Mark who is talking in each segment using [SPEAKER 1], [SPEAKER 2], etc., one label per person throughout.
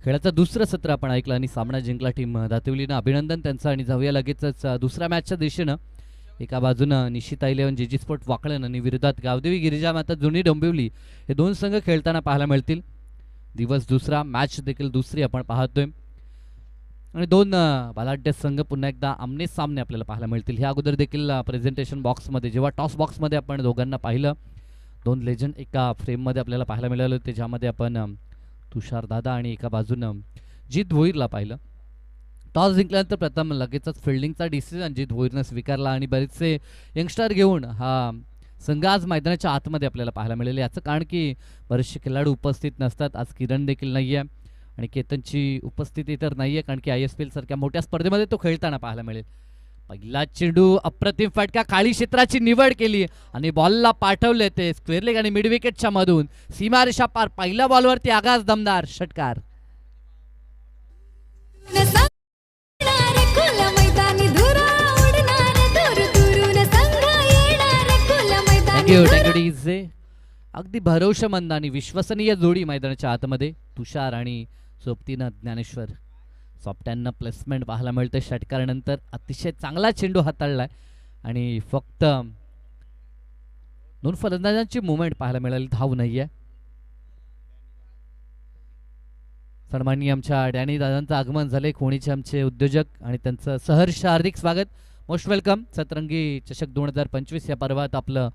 [SPEAKER 1] खेळाचं दुसरं सत्र आपण ऐकलं आणि सामना जिंकला टीम दातिवलीनं. अभिनंदन त्यांचं. आणि जाऊया लगेचच दुसऱ्या मॅचच्या दिशेनं. एका बाजूनं निशिता 11 जीजी स्पोर्ट वाकळण आणि विरोधात गावदेवी गिरिजा माता जुनी डोंबिवली हे दोन संघ खेळताना पाहायला मिळतील. दिवस दुसरा, मॅच देखील दुसरी आपण पाहतोय आणि दोन बलाढ्य संघ पुन्हा एकदा आमने सामने आपल्याला पाहायला मिळतील. ह्या अगोदर देखील प्रेझेंटेशन बॉक्समध्ये जेव्हा टॉस बॉक्समध्ये आपण दोघांना पाहिलं, दोन लेजंड एका फ्रेममध्ये आपल्याला पाहायला मिळालं होते, ज्यामध्ये आपण तुषार दादा आणि एका बाजूनं जीत भोईरला पाहिलं. टॉस जिंकल्यानंतर प्रथम लगेचच फिल्डिंगचा डिसिजन जीत भोईरनं स्वीकारला आणि बरेचसे यंगस्टर घेऊन हा संघ आज मैदानाच्या आतमध्ये आपल्याला पाहायला मिळेल. याचं कारण की बरेचसे खेळाडू उपस्थित नसतात. आज किरण देखील नाही आहे आणि केतनची उपस्थिती तर नाही आहे, कारण की ISPL सारख्या मोठ्या स्पर्धेमध्ये तो खेळताना पाहायला मिळेल. पहिला चेंडू अप्रतिम फटका, काळी क्षेत्राची निवड केली आणि बॉलला पाठवले ते स्क्वेअर लेग आणि मिड विकेटच्या मधून सीमारेषा पार. पहिल्या बॉलवरती आगाज दमदार षटकार. अगदी भरोशामंद आणि विश्वसनीय जोडी मैदानाच्या आतमध्ये तुषार आणि सोबतीनं ज्ञानेश्वर. सॉफ्टॅननं प्लेसमेंट पाहायला मिळते षटकारानंतर. अतिशय चांगला चेंडू हाताळलाय आणि फक्त दोन फलंदाजांची मुवमेंट पाहायला मिळाली, धाव नाहीये. सन्माननीय आमच्या डॅनी दादांचं आगमन झाले, कोणीचे आमचे उद्योजक, आणि त्यांचं सहर्ष हार्दिक स्वागत. Most welcome. सतरंगी चषक 2025 या पर्वात आपलं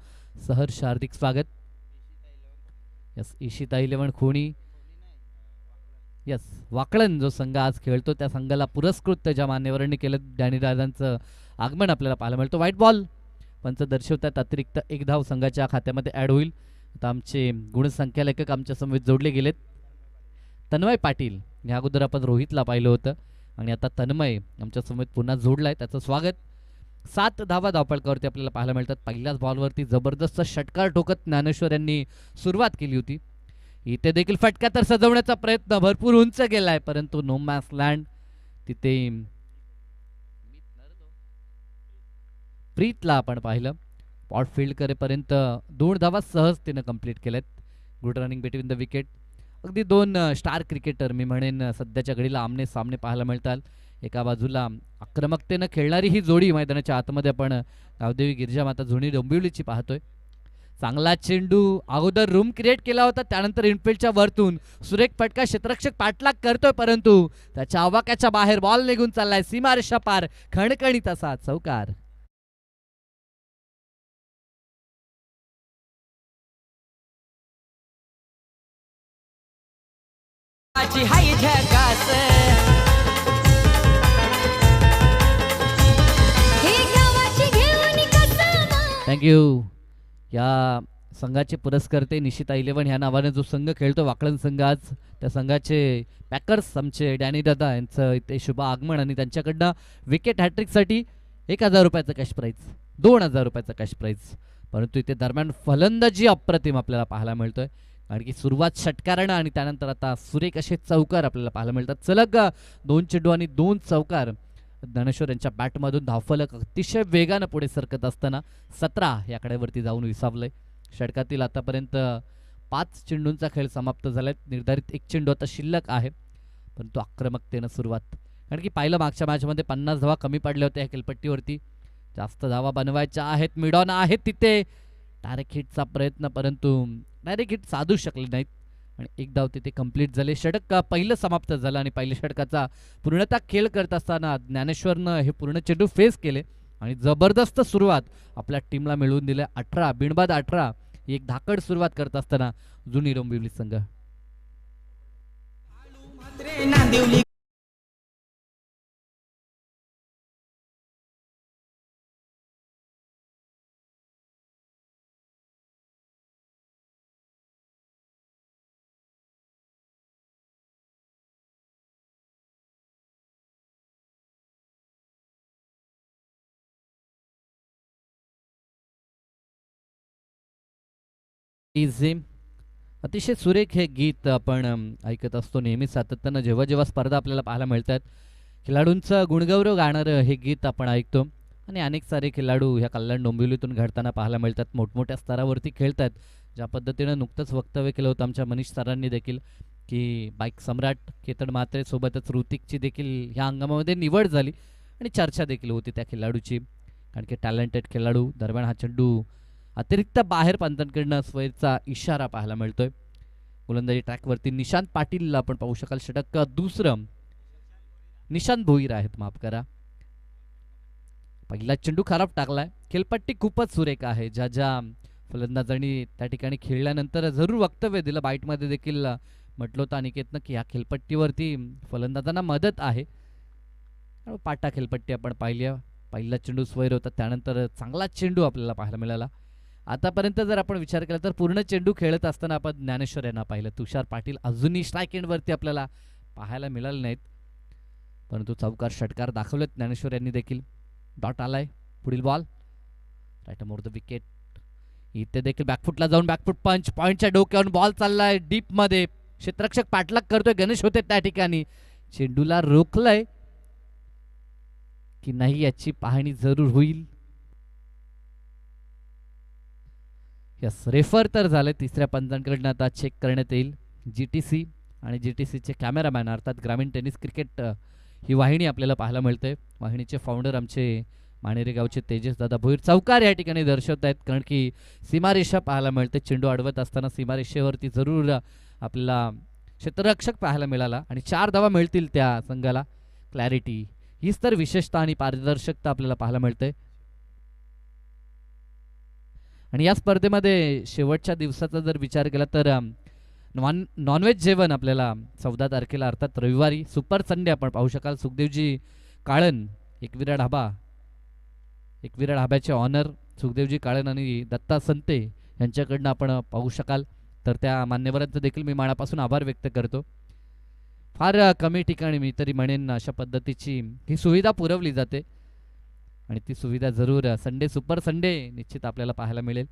[SPEAKER 1] सहर्ष हार्दिक स्वागत. यस, इशिता 11 खोणी. यस, वाकळण जो संघ आज खेळतो त्या संघाला पुरस्कृत ज्या मान्यवरांनी केलं, डॅनी दादांचं आगमन आपल्याला पाहायला मिळतं. व्हाईट बॉल पंच दर्शवतात. अतिरिक्त एक धाव संघाच्या खात्यामध्ये ॲड होईल. आता आमचे गुणसंख्या लेखक आमच्या समवेत जोडले गेलेत. तन्मय पाटील, या अगोदर आपण रोहितला पाहिलं होतं आणि आता तन्मय आमच्या समवेत पुन्हा जोडलाय, त्याचं स्वागत. 7 धावा धावपळकावरती आपल्याला पाहायला मिळतात. पहिल्याच बॉलवरती जबरदस्त षटकार ठोकत ज्ञानेश्वर यांनी सुरुवात केली होती. इथे देखील फटका तर सजवण्याचा प्रयत्न भरपूर उंच गेलाय, परंतु नो मॅस लँड. तिथे प्रीतला आपण पाहिलं, पॉट फील्ड करेपर्यंत 2 धावा सहजतेनं कंप्लीट केल्यात. Good running between the wicket. अगदी दोन स्टार क्रिकेटर मी म्हणेन सध्याच्या घडीला आमने सामने पाहायला मिळतात. एका बाजूला आक्रमकतेनं खेळणारी ही जोडी मैदानाच्या आतमध्ये आपण गावदेवी गिरिजा माता जुनी डोंबिवलीची पाहतोय. चांगला चेंडू अगोदर रूम क्रिएट केला होता, त्यानंतर इनफिल्डच्या वरतून सुरेख फटका, क्षेत्ररक्षक पाठलाग करतोय, परंतु त्याच्या आवाक्याच्या बाहेर बॉल निघून चाललाय सीमारेषा पार. खणखणीत असा चौकार. थँक्यू. या संघाचे पुरस्कर्ते निशिता 11 ह्या नावाने जो संघ खेळतो वाकळण संघ, आज त्या संघाचे पॅकर्स आमचे डॅनी दादा यांचं इथे शुभ आगमन आणि त्यांच्याकडनं विकेट हॅट्रिकसाठी 1000 रुपयाचं कॅश प्राईज, 2000 रुपयाचं कॅश प्राईज. परंतु इथे दरम्यान फलंदाजी अप्रतिम आपल्याला पाहायला मिळतोय, कारण की सुरुवात षटकारानं आणि त्यानंतर आता सुरेख असे चौकार आपल्याला पाहायला मिळतात. सलग 2 चेंडू आणि 2 चौकार. ज्ञानेश्वर यांच्या बॅटमधून धावफलक अतिशय वेगानं पुढे सरकत असताना 17 या कडेवरती जाऊन विसावलंय. षटकातील आतापर्यंत 5 चेंडूंचा खेळ समाप्त झालाय. निर्धारित 1 चेंडू आता शिल्लक आहे, परंतु आक्रमकतेनं सुरुवात. कारण की पाहिलं मागच्या मॅचमध्ये 50 धावा कमी पडल्या होत्या खेळपट्टीवरती. जास्त धावा बनवायच्या आहेत. मिडॉन आहेत तिथे. डायरेक्ट हिटचा प्रयत्न, परंतु डायरेक्ट हिट साधू शकले नाहीत आणि 1 धाव तिथे कंप्लीट झाले. षटक पहिलं समाप्त झालं आणि पहिल्या षटकाचा पूर्णतः खेळ करत असताना ज्ञानेश्वरनं हे पूर्ण चेंडू फेस केले आणि जबरदस्त सुरुवात आपल्या टीमला मिळवून दिल्या. 18 बिनबाद 18 ही एक धाकड सुरुवात करत असताना जुनी डोंबिवली संघ. अतिशय सुरेख हे गीत आपण ऐकत असतो नेहमी सातत्यानं. जेव्हा जेव्हा स्पर्धा आपल्याला पाहायला मिळतात, खेळाडूंचं गुणगौरव गाणारं हे गीत आपण ऐकतो आणि अनेक सारे खेळाडू ह्या कल्याण डोंबिवलीतून घडताना पाहायला मिळतात. मोठमोठ्या स्तरावरती खेळतात. ज्या पद्धतीनं नुकतंच वक्तव्य केलं होतं आमच्या मनीष सरांनी देखील, की बाईक सम्राट केतन म्हात्रे सोबतच ऋतिकची देखील ह्या हंगामामध्ये निवड झाली आणि चर्चा देखील होती त्या खेळाडूची, कारण की टॅलेंटेड खेळाडू. दरम्यान हा चेंडू अतिरिक्त बाहेर पंतांकडनं स्वैरचा इशारा पाहायला मिळतोय. गोलंदाजी ट्रॅकवरती निशांत पाटील आपण पाहू शकाल. षटक दुसरं निशांत भोईर आहेत, माफ करा. पहिला चेंडू खराब टाकलाय. खेळपट्टी खूपच सुरेख आहे. ज्या ज्या फलंदाजांनी त्या ठिकाणी खेळल्यानंतर जरूर वक्तव्य दिलं. बाईटमध्ये देखील म्हटलं होतं अनिकेतनं की ह्या खेळपट्टीवरती फलंदाजांना मदत आहे. पाटा खेळपट्टी आपण पाहिली. पहिला चेंडू स्वैर होता, त्यानंतर चांगला चेंडू आपल्याला पाहायला मिळाला. आतापर्यंत जर आपण विचार केला तर पूर्ण चेंडू खेळत असताना आपण ज्ञानेश्वर यांना पाहिलं. तुषार पाटील अजूनही स्ट्राईक एंडवरती आपल्याला पाहायला मिळाले नाहीत, परंतु चौकार षटकार दाखवलेत ज्ञानेश्वर यांनी देखील. डॉट आलाय. पुढील ball right more the wicket. इथे देखील बॅकफुटला जाऊन बॅकफुट पंच, पॉइंटच्या डोक्यावरून बॉल चाललाय डीप मध्ये. क्षेत्ररक्षक पाठलाग करतोय. गणेश होते त्या ठिकाणी. चेंडूला रोखलंय की नाही याची पाहणी जरूर होईल. यस, रेफर तर झाले. तिसऱ्या पंचांकडनं आता चेक करण्यात येईल. जीटीसी आणि जीटीसीचे कॅमेरामॅन अर्थात ग्रामीण टेनिस क्रिकेट ही वाहिनी आपल्याला पाहायला मिळते. वाहिनीचे फाउंडर आमचे माणेरे गावचे तेजस दादा भोईर चौकार या ठिकाणी दर्शवत आहेत, कारण की सीमारेषा पाहायला मिळते. चेंडू अडवत असताना सीमारेषेवरती जरूर आपल्याला क्षेत्ररक्षक पाहायला मिळाला आणि 4 धावा मिळतील त्या संघाला. क्लॅरिटी हीच तर विशेषता आणि पारदर्शकता आपल्याला पाहायला मिळते. आणि या स्पर्धेमध्ये शेवटच्या दिवसाचा जर विचार केला तर नॉनव्हेज जेवण आपल्याला 14 तारखेला अर्थात रविवारी सुपर संडे आपण पाहू शकाल. सुखदेवजी काळन एकविरा ढाब्याचे ऑनर सुखदेवजी काळन आणि दत्ता संते यांच्याकडनं आपण पाहू शकाल. तर त्या मान्यवरांचं देखील मी मनापासून आभार व्यक्त करतो. फार कमी ठिकाणी मी तरी म्हणेन अशा पद्धतीची ही सुविधा पुरवली जाते आणि ती सुविधा जरूर संडे सुपर संडे निश्चित आपल्याला पाहायला मिळेल,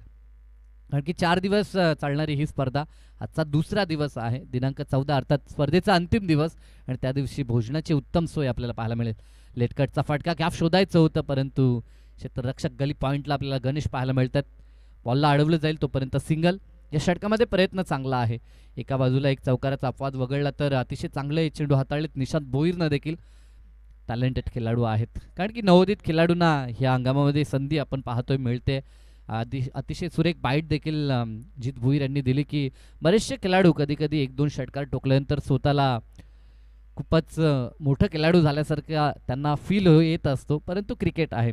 [SPEAKER 1] कारण की 4 दिवस चालणारी ही स्पर्धा. आजचा दुसरा दिवस आहे, दिनांक 14 अर्थात स्पर्धेचा अंतिम दिवस, आणि त्या दिवशी भोजनाची उत्तम सोय आपल्याला पाहायला मिळेल. लेटकटचा फटका गॅप शोधायचं होतं, परंतु क्षेत्ररक्षक गली पॉईंटला आपल्याला गणेश पाहायला मिळतात. बॉलला अडवलं जाईल तोपर्यंत सिंगल. या षटकामध्ये प्रयत्न चांगला आहे. एका बाजूला एक चौकाराचा अपवाद वगळला तर अतिशय चांगले चेंडू हाताळलेत निशांत भोईरनं देखील. टॅलेंटेड खेळाडू आहेत, कारण की नवोदित खेळाडूंना ह्या हंगामामध्ये संधी आपण पाहतोय मिळते. अतिशय सुरेख बाईट देखील जित भोईर यांनी दिली की बरेचसे खेळाडू कधी कधी 1-2 षटकार टोकल्यानंतर स्वतःला खूपच मोठं खेळाडू झाल्यासारखा त्यांना फील येत असतो, परंतु क्रिकेट आहे.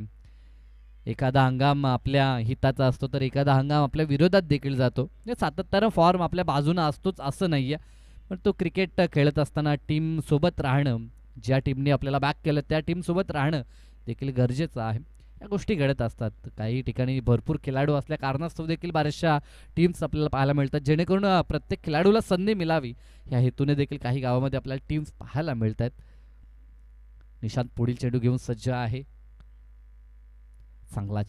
[SPEAKER 1] एखादा हंगाम आपल्या हिताचा असतो तर एखादा हंगाम आपल्या विरोधात देखील जातो. म्हणजे सातत्यानं फॉर्म आपल्या बाजूनं असतोच असं नाही आहे, पण तो क्रिकेट खेळत असताना टीमसोबत राहणं, ज्या टीमने आपल्याला बॅक केलं त्या टीमसोबत राहणं देखील गरजेचं आहे. या गोष्टी घडत असतात. काही ठिकाणी भरपूर खेळाडू असल्या कारणास्तव देखील बऱ्याचशा टीम्स आपल्याला पाहायला मिळतात, जेणेकरून प्रत्येक खेळाडूला संधी मिळावी या हेतूने देखील काही गावामध्ये आपल्याला टीम्स पाहायला मिळतात. निशांत पुढील चेंडू घेऊन सज्ज आहे. चांगला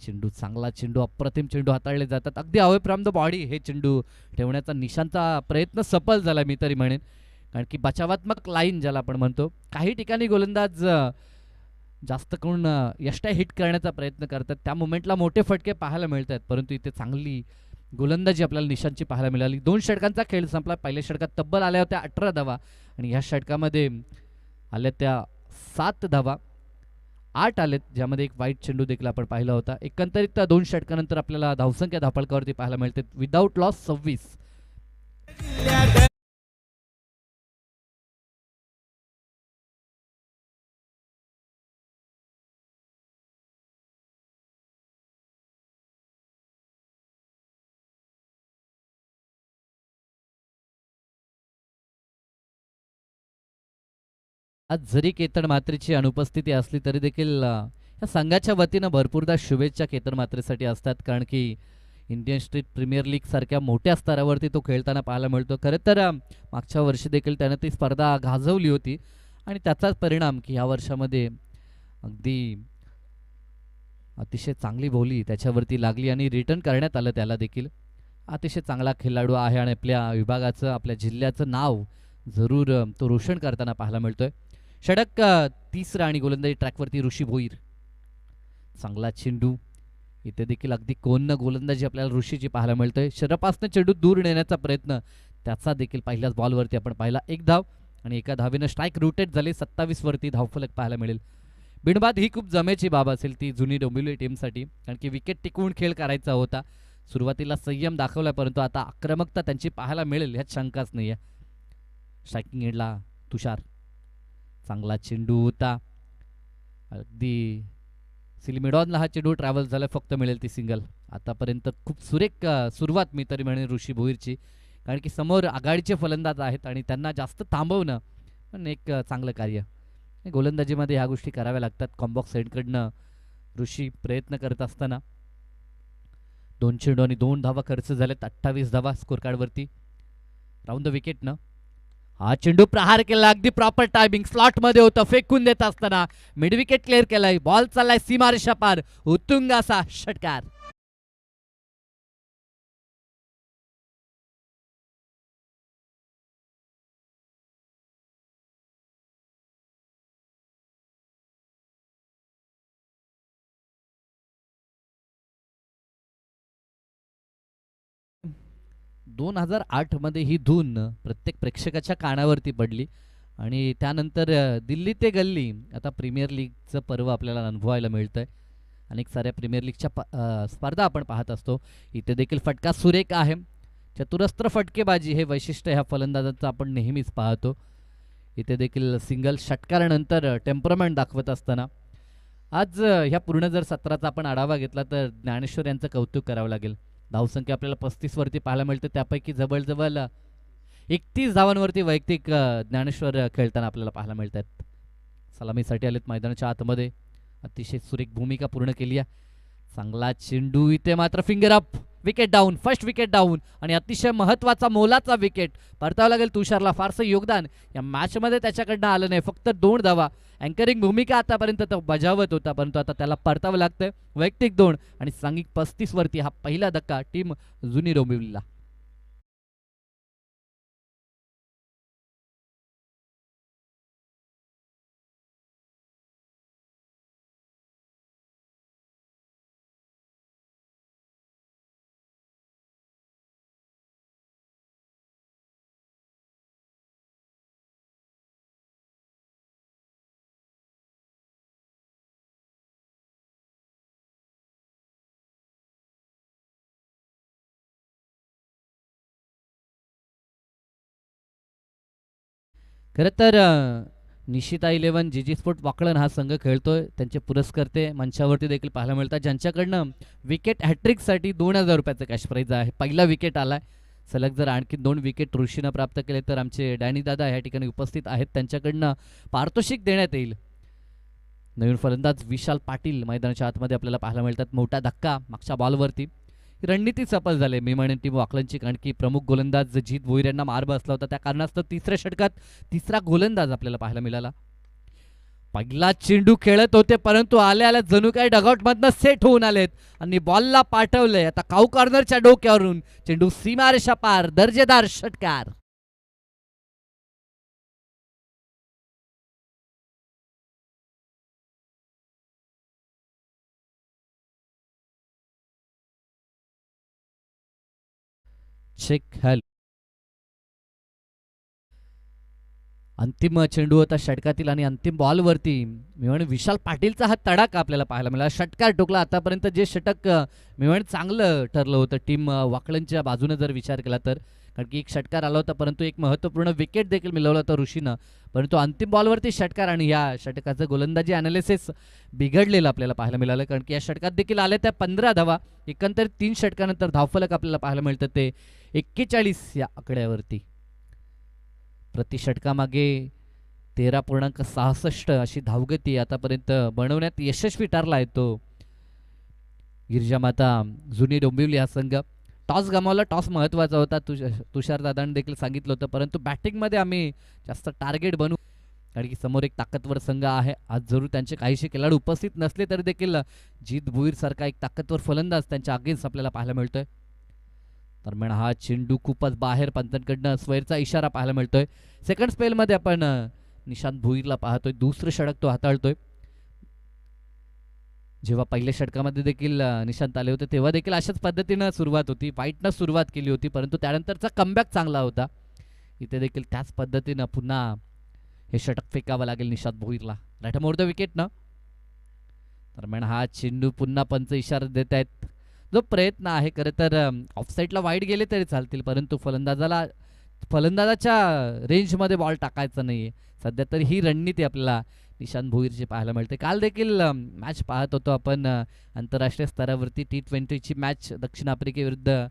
[SPEAKER 1] चेंडू अप्रतिम चेंडू हाताळले जातात. अगदी अवे फ्रॉम द बॉडी हे चेंडू ठेवण्याचा निशांचा प्रयत्न सफल झाला मी तरी म्हणेन, कारण की बचावात्मक लाईन ज्याला आपण म्हणतो, काही ठिकाणी गोलंदाज जास्त करून यष्ट्या हिट करण्याचा प्रयत्न करतात, त्या मोमेंटला मोठे फटके पाहायला मिळतात, परंतु इथे चांगली गोलंदाजी आपल्याला निशांतची पाहायला मिळाली. 2 षटकांचा खेळ संपला. पहिल्या षटकात तब्बल आल्या होत्या 18 धावा आणि ह्या षटकामध्ये आल्या त्या 7 धावा. 8 आलेत, ज्यामध्ये एक वाईट चेंडू देखील आपण पाहिला होता. एकंदरीत 2 षटकानंतर आपल्याला धावसंख्या धापळकावरती पाहायला मिळते. Without loss 26. आज जरी केतन मात्रेची अनुपस्थिती असली तरी देखील या संघाच्या वतीनं भरपूरदा शुभेच्छा केतन मात्रेसाठी असतात, कारण की इंडियन स्ट्रीट प्रीमियर लीग सारख्या मोठ्या स्तरावरती तो खेळताना पाहायला मिळतो. खरं तर मागच्या वर्षी देखील त्यानं ती स्पर्धा गाजवली होती आणि त्याचाच परिणाम की ह्या वर्षामध्ये अगदी अतिशय चांगली बोली त्याच्यावरती लागली आणि रिटर्न करण्यात आलं त्याला देखील. अतिशय चांगला खेळाडू आहे आणि आपल्या विभागाचं आपल्या जिल्ह्याचं नाव जरूर तो रोशन करताना पाहायला मिळतोय. षटक तिसरा आणि गोलंदाजी ट्रॅकवरती ऋषी भोईर. चांगला चेंडू. इथे देखील अगदी कोण गोलंदाजी आपल्याला ऋषीची पाहायला मिळतोय. शरपासनं चेंडू दूर नेण्याचा प्रयत्न त्याचा देखील पहिल्याच बॉलवरती आपण पाहिला 1 धाव आणि एका धावेनं स्ट्राईक रोटेट झाले. 27 वरती धावफलक पाहायला मिळेल. बिनबाद ही खूप जमेची बाब असेल ती जुनी डोंबिवली टीमसाठी, कारण की विकेट टिकवून खेळ करायचा होता. सुरुवातीला संयम दाखवला, परंतु आता आक्रमकता त्यांची पाहायला मिळेल ह्यात शंकाच नाही आहे. स्ट्रायकिंग एंडला तुषार, चांगला चेंडू होता. अगदी सिलिमिडॉनला हा चेंडू ट्रॅव्हल झाला, फक्त मिळेल ती सिंगल. आतापर्यंत खूप सुरेख सुरुवात मी तरी म्हणेन ऋषी भोईरची, कारण की समोर आघाडीचे फलंदाज आहेत आणि त्यांना जास्त थांबवणं पण एक चांगलं कार्य. गोलंदाजीमध्ये ह्या गोष्टी कराव्या लागतात. कॉम्बॉक्स साईडकडनं ऋषी प्रयत्न करत असताना 2 चेंडू आणि 2 धावा खर्च झाल्यात. 28 धावा स्कोर कार्डवरती. राऊंड द विकेटनं हा चेंडू प्रहार केला, अगदी प्रॉपर टायमिंग, स्लॉट मध्ये होतं. फेकून देत असताना मिड विकेट क्लिअर केलाय. बॉल चाललाय सीमारेषा पार, उत्तुंग असा षटकार. दोन 2008 मध्ये ही धून प्रत्येक प्रेक्षकाच्या कानावरती पडली आणि त्यानंतर दिल्ली ते गल्ली आता प्रीमियर लीगचं पर्व आपल्याला अनुभवायला मिळतंय. अनेक साऱ्या प्रीमियर लीगच्या स्पर्धा आपण पाहत असतो. इथे देखील फटका सुरेख आहे. चतुरस्त्र फटकेबाजी हे वैशिष्ट्य ह्या फलंदाजांचं आपण नेहमीच पाहतो. इथे देखील सिंगल षटकारानंतर टेम्परमेंट दाखवत असताना आज ह्या पूर्ण जर सत्राचा आपण आढावा घेतला तर ज्ञानेश्वर यांचं कौतुक करावं लागेल. धावसंख्या आपल्याला 35 वरती पाहायला मिळते, त्यापैकी जवळजवळ 31 धावांवरती वैयक्तिक ज्ञानेश्वर खेळताना आपल्याला पाहायला मिळतात. सलामीसाठी आलेत मैदानाच्या आतमध्ये. अतिशय सुरेख भूमिका पूर्ण केली आहे. चांगला चेंडू, इथे मात्र finger up, wicket down, first wicket down आणि अतिशय महत्त्वाचा मोलाचा विकेट. परतावं लागेल तुषारला. फारसं योगदान या मॅचमध्ये त्याच्याकडनं आलं नाही, फक्त 2 धावा. अँकरिंग भूमिका आतापर्यंत तो बजावत होता, परंतु आता त्याला परतावं लागतं. वैयक्तिक 2 आणि सांघिक 35 वरती हा पहिला धक्का टीम जुनी डोंबिवलीला. खरं तर निशिता 11 जी स्पोर्ट वाकळण हा संघ खेळतोय. त्यांचे पुरस्कर्ते मंचावरती देखील पाहायला मिळतात, ज्यांच्याकडनं विकेट हॅट्रिकसाठी 2000 रुपयाचं कॅश प्राईज आहे. पहिला विकेट आलाय. सलग जर आणखी 2 विकेट ऋषीनं प्राप्त केले तर आमचे डॅनी दादा या ठिकाणी उपस्थित आहेत, त्यांच्याकडनं पारितोषिक देण्यात येईल. नवीन फलंदाज विशाल पाटील मैदानाच्या आतमध्ये आपल्याला पाहायला मिळतात. मोठा धक्का मागच्या बॉलवरती. रणनीती सफल झाले मी म्हणेन टीम वाकलनची, कारण की प्रमुख गोलंदाज जीत भोईर यांना मार बसला होता. त्या कारणास्तव तिसऱ्या षटकात तिसरा गोलंदाज आपल्याला पाहायला मिळाला. पहिला चेंडू खेळत होते, परंतु आल्या आल्या जणू काही डगआउटमधनं सेट होऊन आलेत आणि बॉलला पाठवलंय. आता काऊ कॉर्नरच्या डोक्यावरून चेंडू सीमारेषा पार, दर्जेदार षटकार. चेक हॅल अंतिम चेंडू होता षटकातील आणि अंतिम बॉलवरती मी म्हणेन विशाल पाटीलचा हा तडाखा आपल्याला पाहायला मिळाला. षटकार टोकला. आतापर्यंत जे षटक मी म्हणेन चांगलं ठरलं होतं टीम वाकळणच्या बाजूने जर विचार केला तर, कारण की एक षटकार आला होता, परंतु एक महत्त्वपूर्ण विकेट देखील मिळवलं होतं ऋषीनं, परंतु अंतिम बॉलवरती षटकार आणि या षटकाचं गोलंदाजी अनालिसिस बिघडलेलं आपल्याला पाहायला मिळालं, कारण की या षटकात देखील आले त्या 15 धावा. एकंदर 3 षटकानंतर धावफलक आपल्याला पाहायला मिळतं ते 41 या आकड्यावरती. प्रति षटकामागे 13.66 अशी धावगती आतापर्यंत बनवण्यात यशस्वी ठरला आहे तो गिरिजामाता जुनी डोंबिवली हा संघ. टॉस गमावला. टॉस महत्त्वाचा होता, तुषार दादांनी देखील सांगितलं होतं, परंतु बॅटिंगमध्ये आम्ही जास्त टार्गेट बनू, कारण की समोर एक ताकदवर संघ आहे. आज जरूर त्यांचे काहीसे खेळाडू उपस्थित नसले तरी देखील जीत भोईर सारखा एक ताकदवर फलंदाज त्यांच्या अगेन्स्ट आपल्याला पाहायला मिळतोय. दरम्यान हा चेंडू खूपच बाहेर, पंतांकडनं स्वैरचा इशारा पाहायला मिळतोय. सेकंड स्पेलमध्ये आपण निशांत भोईरला पाहतोय. दुसरं षटक तो हाताळतोय. जेव्हा पहिल्या षटकामध्ये देखील निशांत आले होते तेव्हा देखील अशाच पद्धतीनं सुरुवात होती, वाईटनं सुरुवात केली होती, परंतु त्यानंतरचा कमबॅक चांगला होता. इथे देखील त्याच पद्धतीनं पुन्हा हे षटक फेकावं लागेल निशांत भोईरला. राईट मोर द विकेटनं. दरम्यान हा चेंडू पुन्हा पंच इशारा देत आहेत. जो प्रयत्न आहे खरं तर ऑफसाईडला वाईट गेले तरी चालतील, परंतु फलंदाजाच्या रेंजमध्ये बॉल टाकायचा नाहीये. सध्या तरी ही रणनीती आपल्याला निशांत भोईरची पाहायला मिळते. काल देखील मॅच पाहत होतो आपण आंतरराष्ट्रीय स्तरावरती T20ची मॅच दक्षिण आफ्रिकेविरुद्ध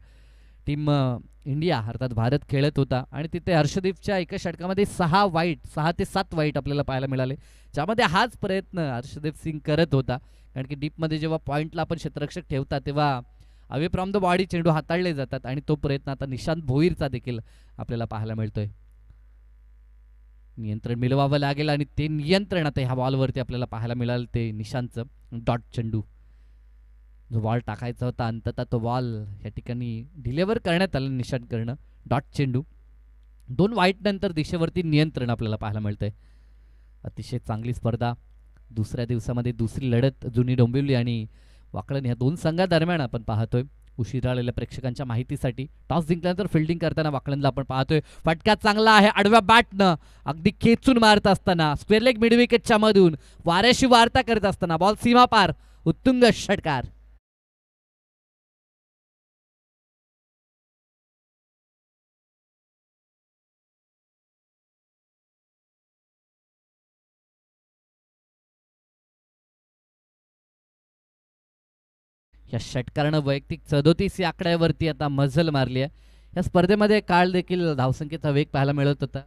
[SPEAKER 1] टीम इंडिया अर्थात भारत खेळत होता आणि तिथे हर्षदीपच्या एका षटकामध्ये 6 ते 7 वाईट आपल्याला पाहायला मिळाले, ज्यामध्ये हाच प्रयत्न हर्षदीप सिंग करत होता. कारण की डीपमध्ये जेव्हा पॉईंटला आपण क्षेत्ररक्षक ठेवता तेव्हा अवे फ्रॉम द बॉडी चेंडू हाताळले जातात आणि तो प्रयत्न आता निशांत भोईरचा देखील आपल्याला पाहायला मिळतोय. नियंत्रण मिळवावं लागेल आणि ते नियंत्रण आता ह्या बॉलवरती आपल्याला पाहायला मिळालं. ते निशांतचं डॉट चेंडू जो बॉल टाकायचा होता अंततः तो बॉल या ठिकाणी डिलेव्हर करण्यात आला निशांतकडनं. डॉट चेंडू 2 वाईट नंतर दिशेवरती नियंत्रण आपल्याला पाहायला मिळतंय. अतिशय चांगली स्पर्धा, दुसऱ्या दिवसामध्ये दुसरी लढत जुनी डोंबिवली आणि वाकळण या 2 संघादरम्यान आपण पाहतोय. उशिरा आलेल्या प्रेक्षकांच्या माहितीसाठी टॉस जिंकल्यानंतर फिल्डिंग करताना वाकळणला आपण पाहतोय. फटका चांगला आहे आडव्या बॅटनं अगदी खेचून मारत असताना स्क्वेअर लेग मिड विकेटच्या मधून वाऱ्याशी वार्ता करत असताना बॉल सीमा पार, उत्तुंग षटकार. या षटकारानं वैयक्तिक 37 या आकड्यावरती आता मजल मारली आहे. या स्पर्धेमध्ये काल देखील धावसंख्येचा वेग पाहायला मिळत होता.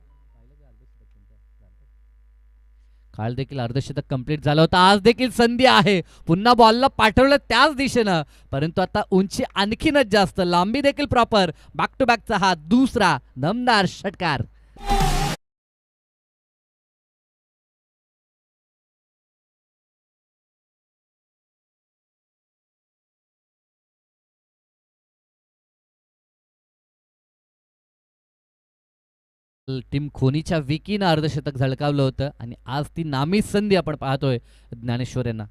[SPEAKER 1] काल देखील अर्धशतक कंप्लीट झालं होतं. आज देखील संधी आहे, पुन्हा बॉलला पाठवलं त्याच दिशेनं, परंतु आता उंची आणखीनच जास्त, लांबी देखील प्रॉपर. बॅक टू बॅकचा हा दुसरा दमदार षटकार. टीम खोनीच्या विकीनं अर्धशतक झळकावलं होतं आणि आज ती नामी संधी आपण पाहतोय ज्ञानेश्वर यांना.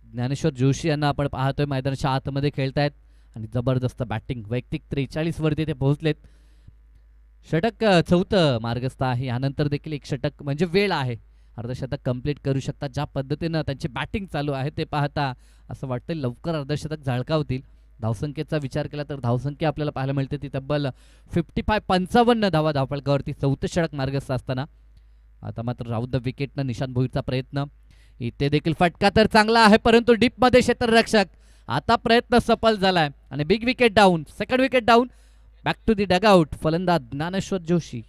[SPEAKER 1] ज्ञानेश्वर जोशी यांना आपण पाहतोय मैदानाच्या आतमध्ये खेळतायत आणि जबरदस्त बॅटिंग. वैयक्तिक 43 वरती ते पोहोचलेत. षटक चौथं मार्गस्थ आहे. यानंतर देखील एक षटक म्हणजे वेळ आहे, अर्धशतक कंप्लीट करू शकतात. ज्या पद्धतीनं त्यांची बॅटिंग चालू आहे ते पाहता असं वाटतं लवकर अर्धशतक झळकावतील. धावसंख्येचा विचार केला तर धावसंख्या आपल्याला पाहायला मिळते ती तब्बल 55 धावा धावफलकावरती चौथं षटक मार्गस्थ असताना. आता मात्र राऊत द विकेटनं निशांत भोईरचा प्रयत्न. इथे देखील फटका तर चांगला आहे, परंतु डीपमध्ये क्षेत्ररक्षक. आता प्रयत्न सफल झालाय आणि big wicket down, second wicket down. Back to the dugout, फलंदाज ज्ञानेश्वर जोशी.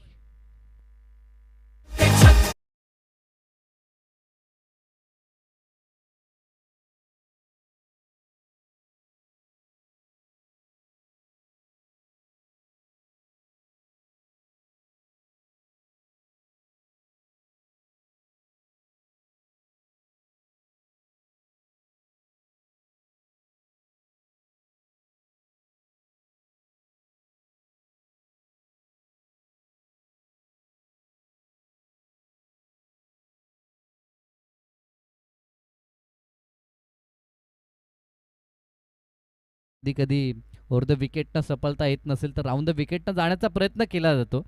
[SPEAKER 1] कधी कधी ओव्हर द विकेटनं सफलता येत नसेल तर राऊंड द विकेटनं जाण्याचा प्रयत्न केला जातो.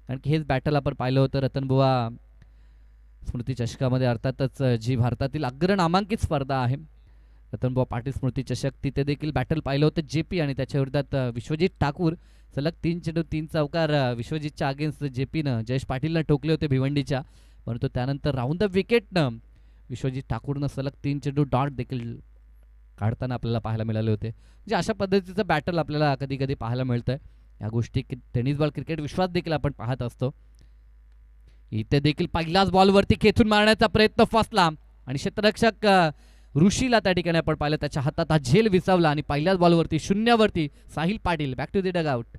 [SPEAKER 1] कारण की हेच बॅटल आपण पाहिलं होतं रतनबुवा स्मृती चषकामध्ये, अर्थातच जी भारतातील अग्र नामांकित स्पर्धा आहे रतनबुवा पाटील स्मृती चषक, तिथे देखील बॅटल पाहिलं होतं जेपी आणि त्याच्या विरोधात विश्वजित ठाकूर. सलग 3 चेंडू 3 चौकार विश्वजितच्या अगेन्स्ट जेपीनं जयेश पाटीलनं ठोकले होते भिवंडीच्या, परंतु त्यानंतर राऊंड द विकेटनं विश्वजित ठाकूरनं सलग 3 चेंडू डॉट देखील काढताना आपल्याला पाहायला मिळाले होते. म्हणजे अशा पद्धतीचं बॅटल आपल्याला कधी कधी पाहायला मिळतंय. या गोष्टी टेनिस बॉल क्रिकेट विश्वात देखील आपण पाहत असतो. इथे देखील पहिल्याच बॉलवरती खेचून मारण्याचा प्रयत्न फसला आणि क्षेत्ररक्षक ऋषीला त्या ठिकाणी आपण पाहिलं त्याच्या हातात हा झेल विसावला आणि पहिल्याच बॉलवरती शून्यावरती Sahil Patil back to the dugout.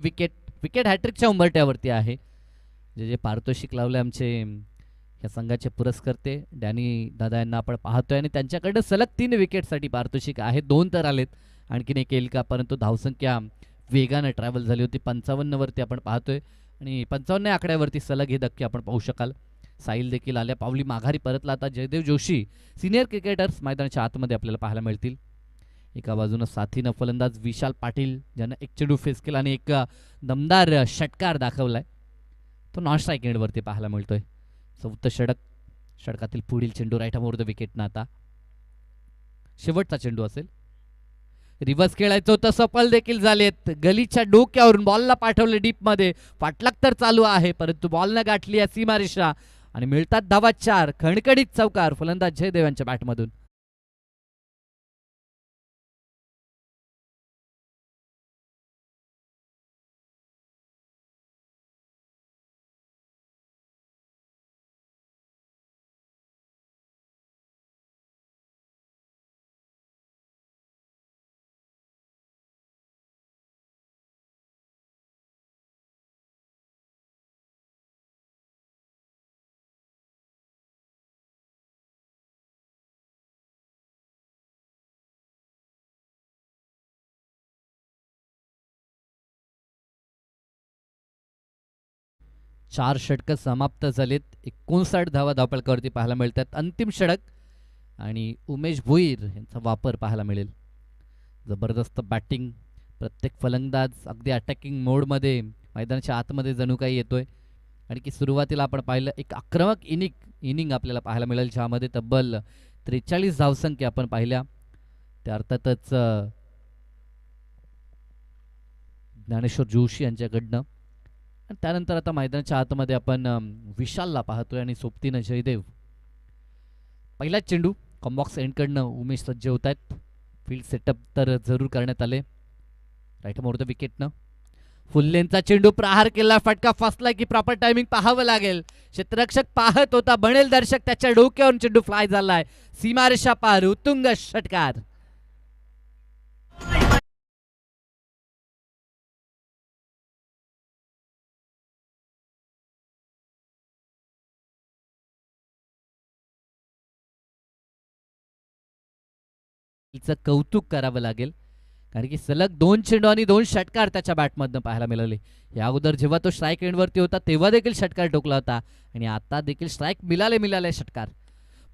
[SPEAKER 1] Wicket wicket हॅट्रिकच्या उंबरट्यावरती आहे. जे पारितोषिक लावले आमचे या संघाचे पुरस्कर्ते डॅनी दादा यांना आपण पाहतोय आणि त्यांच्याकडे सलग 3 विकेटसाठी पारितोषिक आहे. 2 तर आलेत, आणखीन एक येईल का, परंतु धावसंख्या वेगानं ट्रॅव्हल झाली होती. 55 वरती आपण पाहतोय आणि 55 आकड्यावरती सलग हे धक्के आपण पाहू शकाल. साहिल देखील आल्या पावली माघारी परतला. आता जयदेव जोशी सिनियर क्रिकेटर्स मैदानाच्या आतमध्ये आपल्याला पाहायला मिळतील. एका बाजूनं साथीनं फलंदाज विशाल पाटील ज्यानं एक चेंडू फेस केला आणि एक दमदार षटकार दाखवलाय, तो नॉन स्ट्राईक एंडवरती पाहायला मिळतोय. 4थं षटक, षटकातील पुढील चेंडू राईट मोर द विकेटनं आता शेवटचा चेंडू असेल. रिव्हर्स खेळायचं होतं, सफल देखील झालेत. गलीच्या डोक्यावरून बॉलला पाठवले डीपमध्ये. पाठलाग तर चालू आहे, परंतु बॉलनं गाठली आहे सीमारेषा आणि मिळतात धावा 4. खणखणीत चौकार फलंदाज जयदेव यांच्या बॅटमधून. चार षटकं समाप्त झालीत. 59 धावा धावपळकावरती पाहायला मिळतात. अंतिम षटक आणि उमेश भोईर यांचा वापर पाहायला मिळेल. जबरदस्त बॅटिंग, प्रत्येक फलंदाज अगदी अटॅकिंग मोडमध्ये मैदानाच्या आतमध्ये जणू काही येतोय. आणि की सुरुवातीला आपण पाहिलं एक आक्रमक इनिंग आपल्याला पाहायला मिळेल, ज्यामध्ये तब्बल 43 धावसंख्या आपण पाहिल्या. त्या अर्थातच ज्ञानेश्वर जोशी यांच्याकडनं. आणि त्यानंतर आता मैदानाच्या आतमध्ये आपण विशालला पाहतोय आणि सोबतीनं जयदेव. पहिलाच चेंडू कॉम्बॉक्स एंडकडनं उमेश सज्ज होत आहेत. फील्ड सेटअप तर जरूर करण्यात आले. राईट मोर द विकेटनं फुल्लेंचा चेंडू प्रहार केला, फटका फसला की प्रॉपर टायमिंग पाहावं लागेल. क्षेत्ररक्षक पाहत होता, बनेल दर्शक त्याच्या डोक्यावरून चेंडू फ्लाय झालाय सीमारेषा पार. उत्तुंग षटकार. तिचं कौतुक करावं लागेल, कारण की सलग 2 चेंडू आणि 2 षटकार त्याच्या बॅटमधनं पाहायला मिळाले. या अगोदर जेव्हा तो स्ट्राईक एंडवरती होता तेव्हा देखील षटकार ठोकला होता आणि आता देखील स्ट्राईक मिळाले षटकार.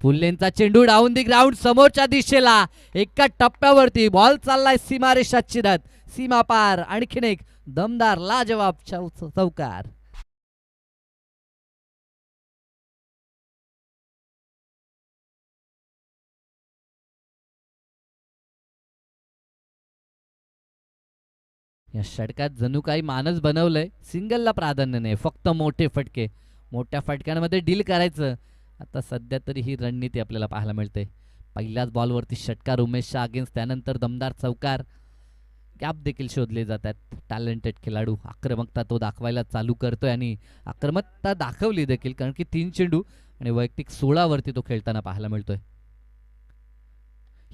[SPEAKER 1] फुल्लेंचा चेंडू डाऊन दी ग्राउंड समोरच्या दिशेला. एका टप्प्यावरती बॉल चाललाय सीमारेषा चिरत. सीमा पार आणखीन एक दमदार लाजवाब चौकार. या षटकात जणू काही मानच बनवलंय. सिंगलला प्राधान्य नाही, फक्त मोठे फटके. मोठ्या फटक्यांमध्ये डील करायचं. आता सध्या तरी ही रणनीती आपल्याला पाहायला मिळते. पहिल्याच बॉलवरती षटकार उमेशच्या अगेन्स्ट, त्यानंतर दमदार चौकार. गॅप देखील शोधले जातात. टॅलेंटेड खेळाडू आक्रमकता तो दाखवायला चालू करतोय आणि आक्रमकता दाखवली देखील, कारण की 3 चेंडू आणि वैयक्तिक 16 वरती तो खेळताना पाहायला मिळतोय.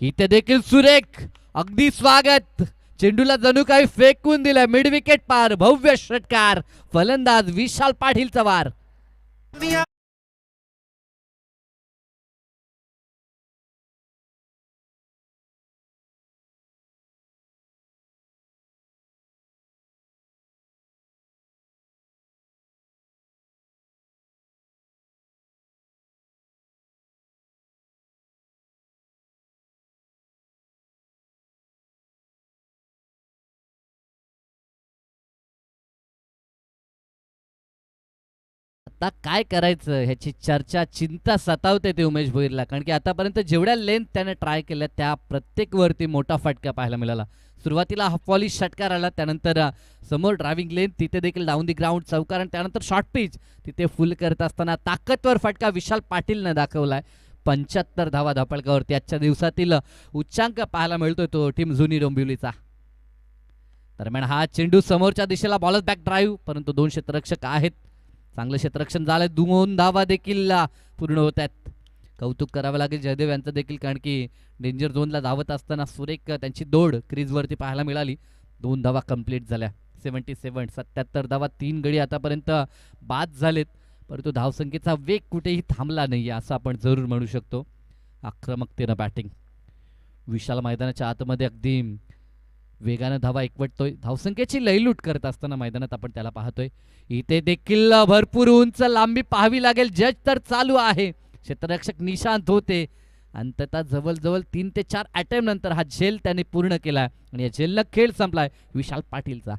[SPEAKER 1] इथे देखील सुरेख अगदी स्वागत. चेंडूला जणू काही फेकून दिलाय मिड विकेट पार. भव्य षटकार फलंदाज विशाल पाटीलचा वार. आता काय करायचं ह्याची चर्चा, चिंता सतावते ते उमेश भोईरला, कारण की आतापर्यंत जेवढ्या लेंथ त्याने ट्राय केल्या त्या प्रत्येक वरती मोठा फटका पाहायला मिळाला. सुरुवातीला हाफ वॉली षटकार आला, त्यानंतर समोर ड्रायव्हिंग लेंथ, तिथे देखील डाऊन दी ग्राउंड चौकार आणि त्यानंतर शॉर्ट पिच तिथे फुल करत असताना ताकदवर फटका विशाल पाटीलनं दाखवलाय. 75 धावा धापळकावरती आजच्या दिवसातील उच्चांक पाहायला मिळतोय तो टीम जुनी डोंबिवलीचा. दरम्यान हा चेंडू समोरच्या दिशेला बॉलच बॅक ड्राईव्ह, परंतु 2 क्षेत्ररक्षक आहेत. चांगलं क्षेत्ररक्षण झालंय. 2 धावा देखील पूर्ण होत आहेत. कौतुक करावं लागेल जयदेव यांचं देखील, कारण की डेंजर झोनला धावत असताना सुरेख त्यांची दौड क्रीजवरती पाहायला मिळाली. 2 धावा कंप्लीट झाल्या. 77 77 धावा, 3 गडी आतापर्यंत बाद झालेत, परंतु धावसंख्येचा वेग कुठेही थांबला नाही असं आपण जरूर म्हणू शकतो. आक्रमकतेनं बॅटिंग, विशाल मैदानाच्या आतमध्ये अगदी वेगानं धावा एकवटतोय, धावसंख्येची लयलूट करत असताना मैदानात आपण त्याला पाहतोय. इथे देखील भरपूर उंच लांबी पाहावी लागेल, जज तर चालू आहे, क्षेत्ररक्षक निशांत होते. अंततः जवळजवळ 3 ते 4 अटेम्प्ट नंतर हा झेल त्याने पूर्ण केला आणि या झेलला खेळ संपलाय विशाल पाटीलचा.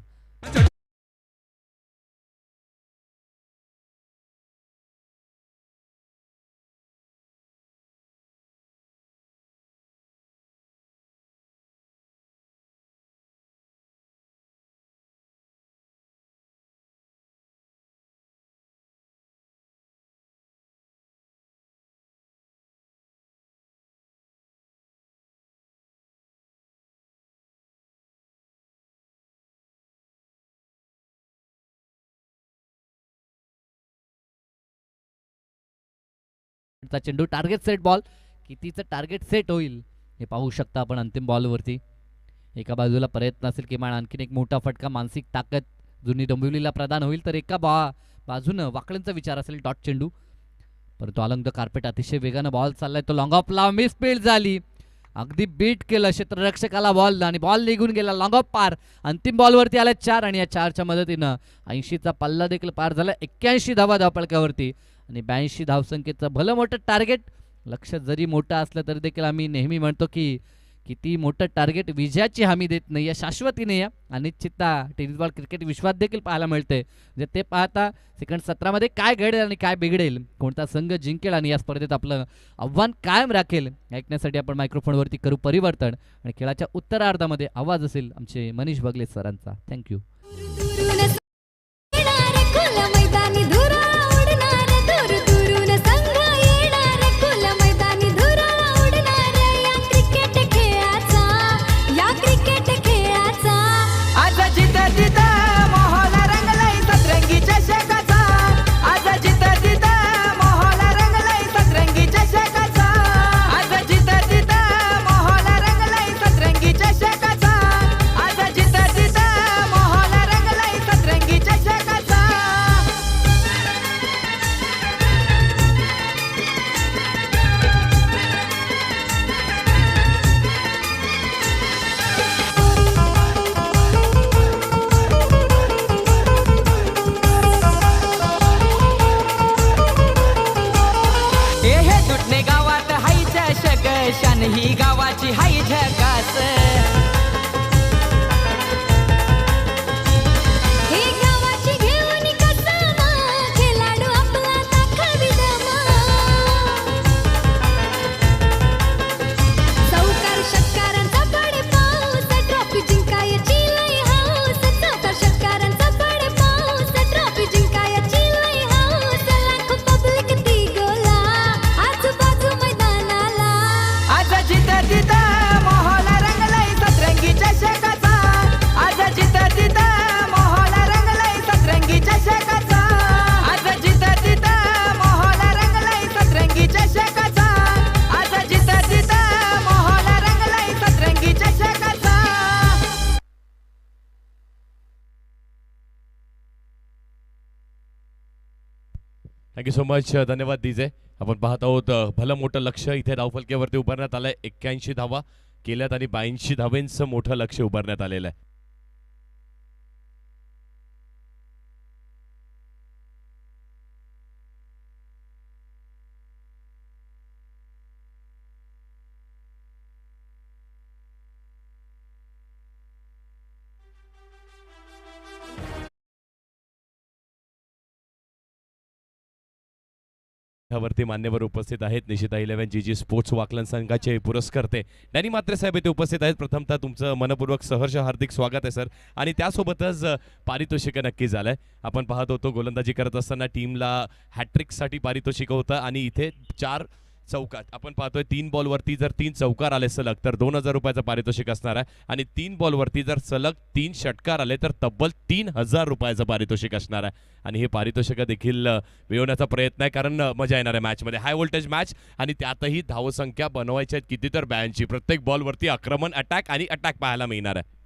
[SPEAKER 1] चेंडू, टार्गेट सेट बॉल, कितीचं टार्गेट सेट होईल हे पाहू शकता आपण अंतिम बॉलवरती. एका बाजूला प्रयत्न असेल किमान आणखीन एक मोठा फटका, मानसिक ताकद जुनी डोंबिवलीला प्रदान होईल, तर एका बाजूनं वाकड्यांचा विचार असेल डॉट चेंडू, परंतु अलंग द कार्पेट अतिशय वेगानं बॉल चाललाय, तो लॉंग ऑफला मिस फील्ड झाली, अगदी बीट केलं क्षेत्ररक्षकाला बॉल आणि बॉल निघून गेला लॉंग ऑफ पार. अंतिम बॉलवरती आला 4 आणि या 4च्या मदतीनं 80चा पल्ला देखील पार झाला. 81 धावा धावपळक्यावरती आणि 82 धावसंख्येचं भलं मोठं टार्गेट. लक्ष जरी मोठं असलं तरी देखील आम्ही नेहमी म्हणतो की किती मोठं टार्गेट विजयाची हमी देत नाही, या शाश्वती नाही आहे. अनिश्चितता टेनिस बॉल क्रिकेट विश्वात देखील पाहायला मिळते. म्हणजे ते पाहता सेकंड 17मध्ये काय घडेल आणि काय बिघडेल, कोणता संघ जिंकेल आणि या स्पर्धेत आपलं आव्हान कायम राखेल, ऐकण्यासाठी आपण मायक्रोफोनवरती करू परिवर्तन आणि खेळाच्या उत्तरार्धामध्ये आवाज असेल आमचे मनीष बगले सरांचा. थँक्यू.
[SPEAKER 2] ही गावाची हाय झकास, हे गावाची घेऊन कसमा खेळाडू आपला दाखवी दमा, सावकार षटकारांचा पडे पाऊस, ट्रॉफी जिंकायची लय हौस, सावकार षटकारांचा पडे पाऊस, ट्रॉफी जिंकायची लय हौस, लाखो पब्लिक ती गोला आजूबाजू मैदानाला, आज जिथं तिथं मोहल रंगलय सतरंगी चषकाचा, आज जिथं तिथं मोहल रंगलय सतरंगी चषकाचा, आज जिथं तिथं मोहल रंगलय सतरंगी चषकाचा, आज जिथं तिथं मोहल रंगलय सतरंगी चषकाचा.
[SPEAKER 3] थँक्यू सो मच, धन्यवाद डीजे. आपण पाहत आहोत भलं मोठं लक्ष इथे धावफलक्यावरती उभारण्यात आलंय. 81 धावा केल्यात आणि 82 धावेंचं मोठं लक्ष उभारण्यात आलेलं आहे. वरती मान्यवर उपस्थित आहेत. निशिता 11 जी स्पोर्ट्स वाकलन संघाचे पुरस्कर्ते डॅनी म्हात्रे साहेब इथे उपस्थित आहेत. प्रथमतः तुमचं मनपूर्वक सहर्ष हार्दिक स्वागत आहे सर. आणि त्यासोबतच पारितोषिक नक्की झालंय. आपण पाहत होतो गोलंदाजी करत असताना टीमला हॅट्रिकसाठी पारितोषिक होतं आणि इथे 4 चौकार आपण पाहतोय. 3 बॉलवरती जर 3 चौकार आले सलग तर 2000 रुपयाचं पारितोषिक असणार आहे आणि 3 बॉलवरती जर सलग 3 षटकार आले तर तब्बल 3000 रुपयाचं पारितोषिक असणार आहे. आणि हे पारितोषिक देखील मिळवण्याचा प्रयत्न आहे कारण मजा येणार आहे मॅचमध्ये. हाय व्होल्टेज मॅच आणि त्यातही धावसंख्या बनवायची आहेत किती तर 82. प्रत्येक बॉलवरती आक्रमण, अटॅक आणि अटॅक पाहायला मिळणार आहे.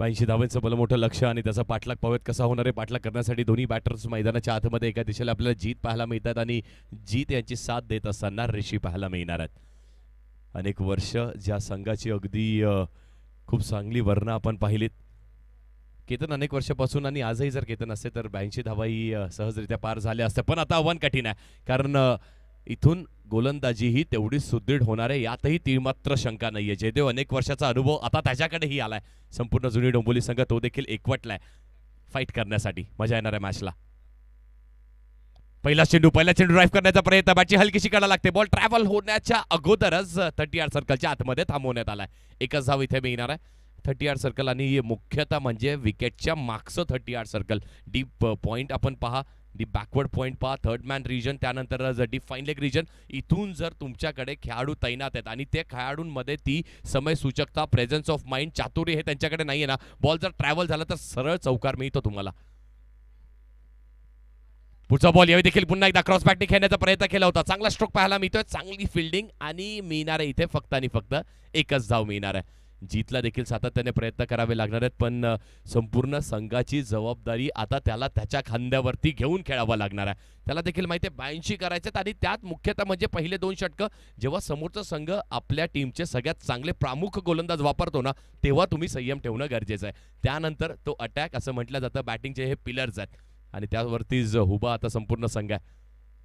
[SPEAKER 3] 82 धावांचं भलं मोठं लक्ष आणि त्याचा पाठलाग पावेत कसा होणार आहे. पाठलाग करण्यासाठी दोन्ही बॅटर्स मैदानाच्या आतमध्ये एका दिशेला आपल्याला जीत पाहायला मिळतात आणि जीत यांची साथ देत असताना ऋषी पाहायला मिळणार आहेत. अनेक वर्ष ज्या संघाची अगदी खूप चांगली वर्ण आपण पाहिलीत. केतन अनेक वर्षापासून आणि आजही जर केतन असते तर 82 धावाही सहजरित्या पार झाल्या असत्या. पण आता आव्हान कठीण आहे, कारण इथून गोलंदाजीही तेवढीच सुदृढ होणार आहे, यातही तीळमात्र शंका नाहीये. जयदेव अनेक वर्षाचा अनुभव आता त्याच्याकडेही आलाय. संपूर्ण जुनी डोंबिवली संघ तो देखील एकवटलाय फाईट करण्यासाठी. मजा येणार आहे मॅचला. पहिला चेंडू ड्राईव्ह करण्याचा प्रयत्न, बॅटची हलकीशी काढा लागते. बॉल ट्रॅव्हल होण्याच्या अगोदरच 30 यार्ड सर्कलच्या आतमध्ये थांबवण्यात आलाय. एकच धाव इथे मिळणार आहे. 30 यार्ड सर्कल आणि मुख्यतः म्हणजे विकेटच्या मागचं 30 यार्ड सर्कल. डीप पॉईंट आपण पहा, डीप बॅकवर्ड पॉईंट पहा, थर्ड मॅन रिजन, त्यानंतर डीप फाईन लेग रिजन. इथून जर तुमच्याकडे खेळाडू तैनात आहेत आणि ते खेळाडूंमध्ये ती समय सूचकता, प्रेझेन्स ऑफ माइंड, चातुर्य हे त्यांच्याकडे नाहीये ना, बॉल जर ट्रॅव्हल झाला तर सरळ चौकार मिळतो तुम्हाला. पुढचा बॉल यावेळी देखील पुन्हा एकदा क्रॉस बॅटने खेळण्याचा प्रयत्न केला होता. चांगला स्ट्रोक पाहायला मिळतोय, चांगली फिल्डिंग आणि मिळणार आहे इथे फक्त आणि फक्त एकच धाव मिळणार आहे. जीतला देखील सातत्याने प्रयत्न करावे लागणार आहेत, पण संपूर्ण संघाची जबाबदारी आता त्याला त्याच्या खांद्यावरती घेऊन खेळावं लागणार आहे. त्याला देखील माहिती आहे 82 करायचे आणि त्यात मुख्यतः म्हणजे पहिले 2 षटकं जेव्हा समोरचा संघ आपल्या टीमचे सगळ्यात चांगले प्रामुख गोलंदाज वापरतो ना, तेव्हा तुम्ही संयम ठेवणं गरजेचं आहे. त्यानंतर तो अटॅक असं म्हटलं जातं, बॅटिंगचे हे पिलर्स आहेत आणि त्यावरतीच उभा आता संपूर्ण संघ आहे.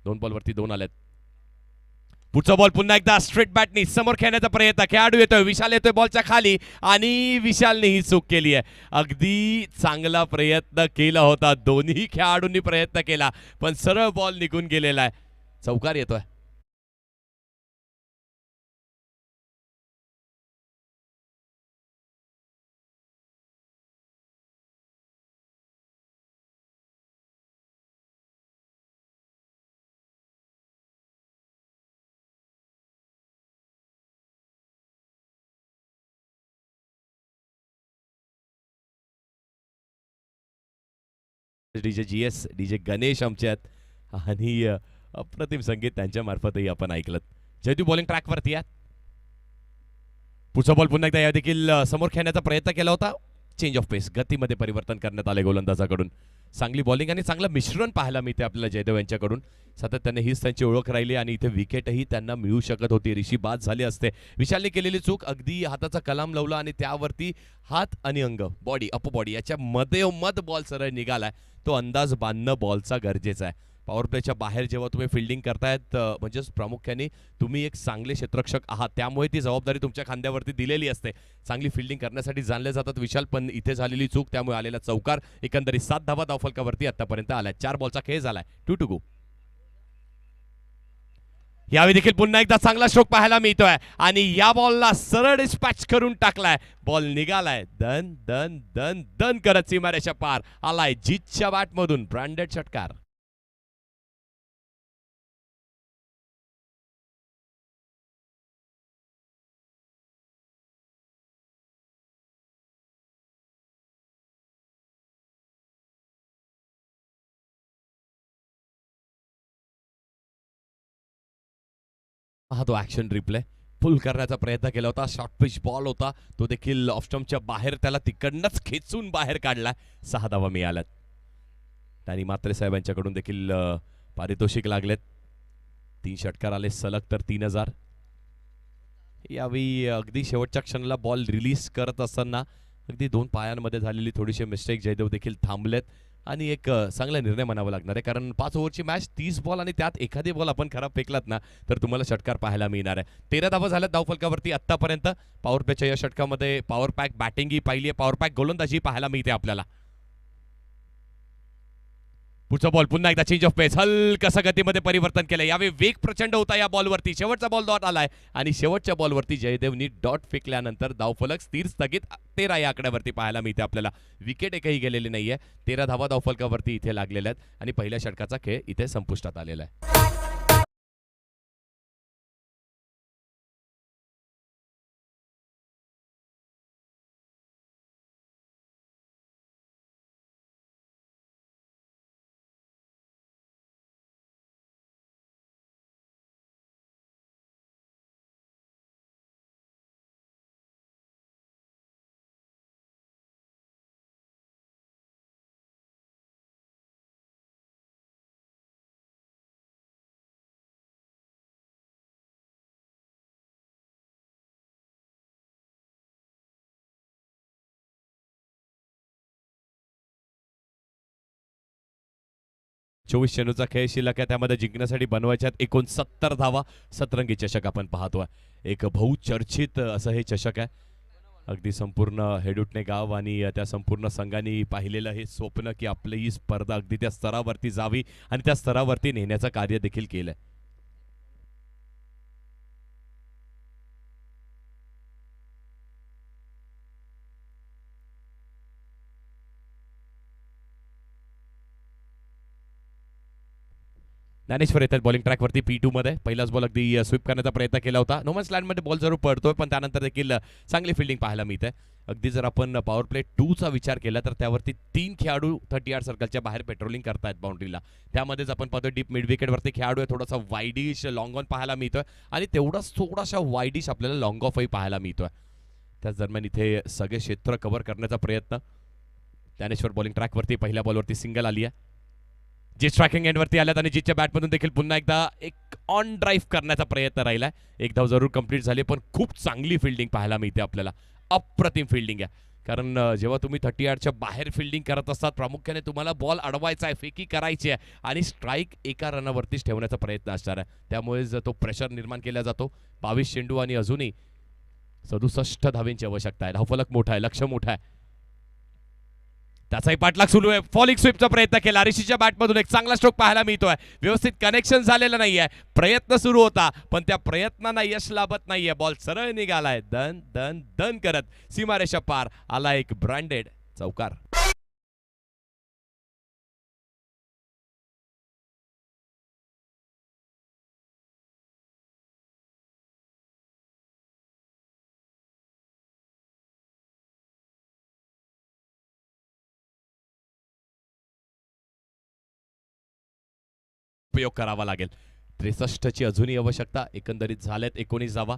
[SPEAKER 3] 2 बॉलवरती 2 आलेत. पुढचा बॉल पुन्हा एकदा स्ट्रेट बॅटनी समोर खेळण्याचा प्रयत्न. खेळाडू येतोय, विशाल येतोय बॉलच्या खाली आणि विशालने ही चूक केली आहे. अगदी चांगला प्रयत्न केला होता, दोन्ही खेळाडूंनी प्रयत्न केला, पण सरळ बॉल निघून गेलेला आहे. चौकार येतोय. डीजे GS, डीजे गणेश आमच्यात आणि अप्रतिम संगीत त्यांच्या मार्फतही आपण ऐकलं. जयदू बॉलिंग ट्रॅकवरती आहे. पुढचा बॉल पुन्हा एकदा या देखील समोर खेळण्याचा प्रयत्न केला होता. चेंज ऑफ पेस, गतीमध्ये परिवर्तन करण्यात आले गोलंदाजाकडून. चांगली बॉलिंग आणि चांगलं मिश्रण पाहायला मिळते आपल्याला जयदेव यांच्याकडून. सातत्याने हीच त्यांची ओळख राहिली आणि इथे विकेटही त्यांना मिळू शकत होती. ऋषी बाद झाले असते. विशालने केलेली चूक, अगदी हाताचा कलाम लावला आणि त्यावरती हात आणि अंग, बॉडी, अप बॉडी याच्या मधोमध बॉल सरळ निघालाय. तो अंदाज बांधणं बॉलचा गरजेचा आहे. पॉवर प्लेच्या बाहेर जेव्हा तुम्ही फिल्डिंग करतायत, म्हणजेच प्रामुख्याने तुम्ही एक चांगले क्षेत्ररक्षक आहात, त्यामुळे ती जबाबदारी तुमच्या खांद्यावरती दिलेली असते. चांगली फिल्डिंग करण्यासाठी जाणले जातात विशाल, पण इथे झालेली चूक, त्यामुळे आलेला चौकार. एकंदरीत 7 धावा धावफलकावरती आतापर्यंत आलाय. 4 बॉलचा खेळ झालाय. 2 to go. यावेळी देखील पुन्हा एकदा चांगला स्ट्रोक पाहायला मिळतोय आणि या बॉलला सरळ डिस्पॅच करून टाकलाय. बॉल निघालाय दन दन दन दन करत सीमारेषा पार आलाय. जीतच्या बॅटमधून ब्रँडेड षटकार. हा तो ऍक्शन रिप्ले पुल करण्याचा प्रयत्न केला होता. शॉर्ट पिच बॉल होता, तो देखील ऑफ स्टंपच्या बाहेर त्याला तिकडनंच खेचून बाहेर काढला. 6 धावा मिळाल्यात. त्यांनी मात्रे साहेबांच्याकडून देखील पारितोषिक लागलेत. 3 षटकार आले सलग, तर 3000. यावेळी अगदी शेवटच्या क्षणाला बॉल रिलीज करत असताना अगदी 2 पायांमध्ये झालेली थोडीशी मिस्टेक, जयदेव देखील थांबलेत आणि एक चांगला निर्णय म्हणावा लागणार आहे, कारण 5 ओव्हरची मॅच, 30 बॉल आणि त्यात एखादी बॉल आपण खराब फेकलात ना तर तुम्हाला षटकार पाहायला मिळणार आहे. 13 धावा झाल्यात धावफलकावरती आतापर्यंत. पॉवर प्लेच्या या षटकामध्ये पॉवर पॅक बॅटिंगही पाहिली आहे, पॉवर पॅक गोलंदाजी पाहायला मिळते आपल्याला. पुढचा बॉल पुन्हा एकदा चेंज ऑफ पेस, हलकसं गतीमध्ये परिवर्तन केलं. यावेळी वेग प्रचंड होता या बॉलवरती. शेवटचा बॉल डॉट आलाय आणि शेवटच्या बॉलवरती जयदेवनी डॉट फेकल्यानंतर धावफलक स्थिर स्थगित 13 या आकड्यावरती पाहायला मिळते आपल्याला. विकेट एकही गेलेली नाहीये. 13 धावा धावफलकावरती इथे लागलेल्या आहेत आणि पहिल्या षटकाचा खेळ इथे संपुष्टात आलेला आहे. 24 चेंडूचा खेळ शिल्लक आहे, त्यामध्ये जिंकण्यासाठी बनवायच्यात एकूण 70 धावा. सतरंगी चषक आपण पाहतोय. एक बहुचर्चित असं हे चषक आहे. अगदी संपूर्ण हेडुटणे गाव आणि त्या संपूर्ण संघाने पाहिलेलं हे स्वप्न की आपली ही स्पर्धा अगदी त्या स्तरावरती जावी आणि त्या स्तरावरती नेण्याचं कार्य देखील केलंय. ज्ञानेश्वर येतात बॉलिंग ट्रॅकवरती P2 मध्ये. पहिलाच बॉल अगदी स्वीप करण्याचा प्रयत्न केला होता. नोमन्स लँडमध्ये बॉल जरूर पडतोय, पण त्यानंतर देखील चांगली फिल्डिंग पाहायला मिळते. अगदी जर आपण पॉवर प्ले 2 चा विचार केला तर त्यावरती 3 खेळाडू 30 यार्ड सर्कलच्या बाहेर पेट्रोलिंग करतायत बाउंड्रीला. त्यामध्येच आपण पाहतोय डीप मिड विकेटवरती खेळाडू आहे, थोडासा वाईडिश लॉंग ऑन पाहायला मिळतोय आणि तेवढाच थोडासा वाईडिश आपल्याला लॉंग ऑफही पाहायला मिळतोय. त्याच दरम्यान इथे सगळे क्षेत्र कव्हर करण्याचा प्रयत्न. ज्ञानेश्वर बॉलिंग ट्रॅकवरती पहिल्या बॉलवरती सिंगल आली आहे. जी स्ट्रायकिंग एंडवरती आल्यात आणि जीच्या बॅटमधून देखील पुन्हा एकदा एक ऑन ड्राईव्ह करण्याचा प्रयत्न राहिलाय. एक धाव जरूर कंप्लीट झाली, पण खूप चांगली फिल्डिंग पाहायला मिळते आपल्याला. अप्रतिम फिल्डिंग आहे, कारण जेव्हा तुम्ही 30 यार्डच्या बाहेर फिल्डिंग करत असतात, प्रामुख्याने तुम्हाला बॉल अडवायचा आहे, फेकी करायची आहे आणि स्ट्राईक एका रनावरतीच ठेवण्याचा प्रयत्न असणार आहे. त्यामुळे तो प्रेशर निर्माण केला जातो. 22 चेंडू आणि अजूनही 67 धावेंची आवश्यकता आहे. धावफलक मोठा आहे, लक्ष मोठा आहे. त्याचाही पाठलाग सुरू आहे. फॉलिंग स्वीपचा प्रयत्न केला. ऋषीच्या बॅटमधून एक चांगला स्ट्रोक पाहायला मिळतोय. व्यवस्थित कनेक्शन झालेलं नाहीये. प्रयत्न सुरू होता, पण त्या प्रयत्नांना यश लाभत नाहीये. बॉल सरळ निघालाय. दन दन दन करत सीमारेषा पार आला एक ब्रँडेड चौकार. उपयोग करावा लागेल. 63 ची अजूनही आवश्यकता. एकंदरीत झाल्यात 19 धावा.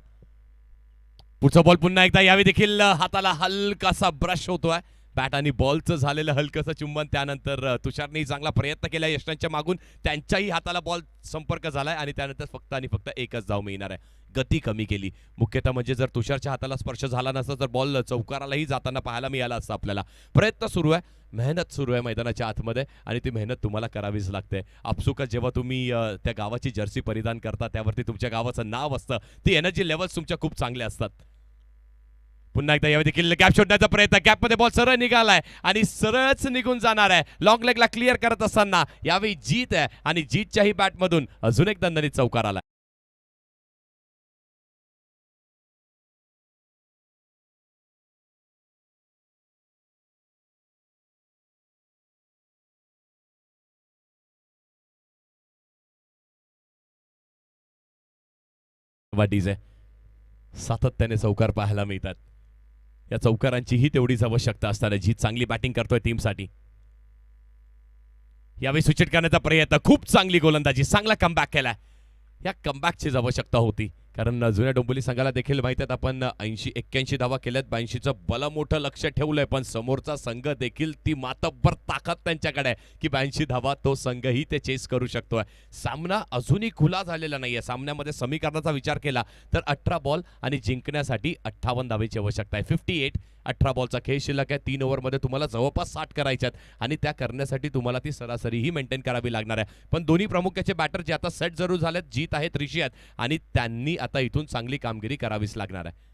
[SPEAKER 3] पुढचा बॉल पुन्हा एकदा यावी देखील हाताला हलकासा ब्रश होतोय. बॅट आणि बॉलचं झालेलं हलकसं चुंबन. त्यानंतर तुषारने चांगला प्रयत्न केला यशनांच्या मागून. त्यांच्याही हाताला बॉल संपर्क झालाय आणि त्यानंतर फक्त आणि फक्त एकच धाव मिळणार आहे. गती कमी केली. मुख्यतः म्हणजे जर तुषारच्या हाताला स्पर्श झाला नसता तर बॉल चौकारालाही जाताना पाहायला मिळाला असता आपल्याला. प्रयत्न सुरू आहे, मेहनत सुरू आहे मैदानाच्या आतमध्ये आणि ती मेहनत तुम्हाला करावीच लागते. आपसुकच जेव्हा तुम्ही त्या गावाची जर्सी परिधान करता, त्यावरती तुमच्या गावाचं नाव असतं, ती एनर्जी लेवल्स तुमच्या खूप चांगल्या असतात. पुन्हा एकदा यावेळी देखील गॅप शोधण्याचा प्रयत्न. गॅपमध्ये बॉल सरळ निघालाय आणि सरळच निघून जाणार आहे. लॉंग लेगला क्लिअर करत असताना यावेळी जीत आहे आणि जीतच्याही बॅटमधून अजून एक दणदणीत चौकार आला. डीजे सातत्याने चौकार पाहायला मिळतात. या चौकारांचीही तेवढीच आवश्यकता असताना जीत चांगली बॅटिंग करतोय टीमसाठी. यावेळी स्विच करण्याचा प्रयत्न. खूप चांगली गोलंदाजी, चांगला कमबॅक केलाय. या कमबॅकचीच आवश्यकता होती, कारण जुन्या डोंबिवली संघाला देखील माहित आहेत आपण 80-81 धावा केल्यात. 82चं भलं मोठं लक्ष ठेवलंय, पण समोरचा संघ देखील ती मातब्बर ताकद त्यांच्याकडे आहे की 82 धावा तो संघही ते चेस करू शकतोय. सामना अजूनही खुला झालेला नाहीये. सामन्यामध्ये समीकरणाचा विचार केला तर 18 बॉल आणि जिंकण्यासाठी 58 धावेची आवश्यकता आहे. 58. 18 बॉलचा खेळ शिल्लक आहे. 3 ओव्हरमध्ये तुम्हाला जवळपास 60 करायच्यात आणि त्या करण्यासाठी तुम्हाला ती सरासरीही मेंटेन करावी लागणार आहे. पण दोन्ही प्रमुखाचे बॅटर जे आता सेट जरूर झालेत, जीत आहेत, ऋषी आहेत आणि त्यांनी आता इथून चांगली कामगिरी करावीच लागणार आहे.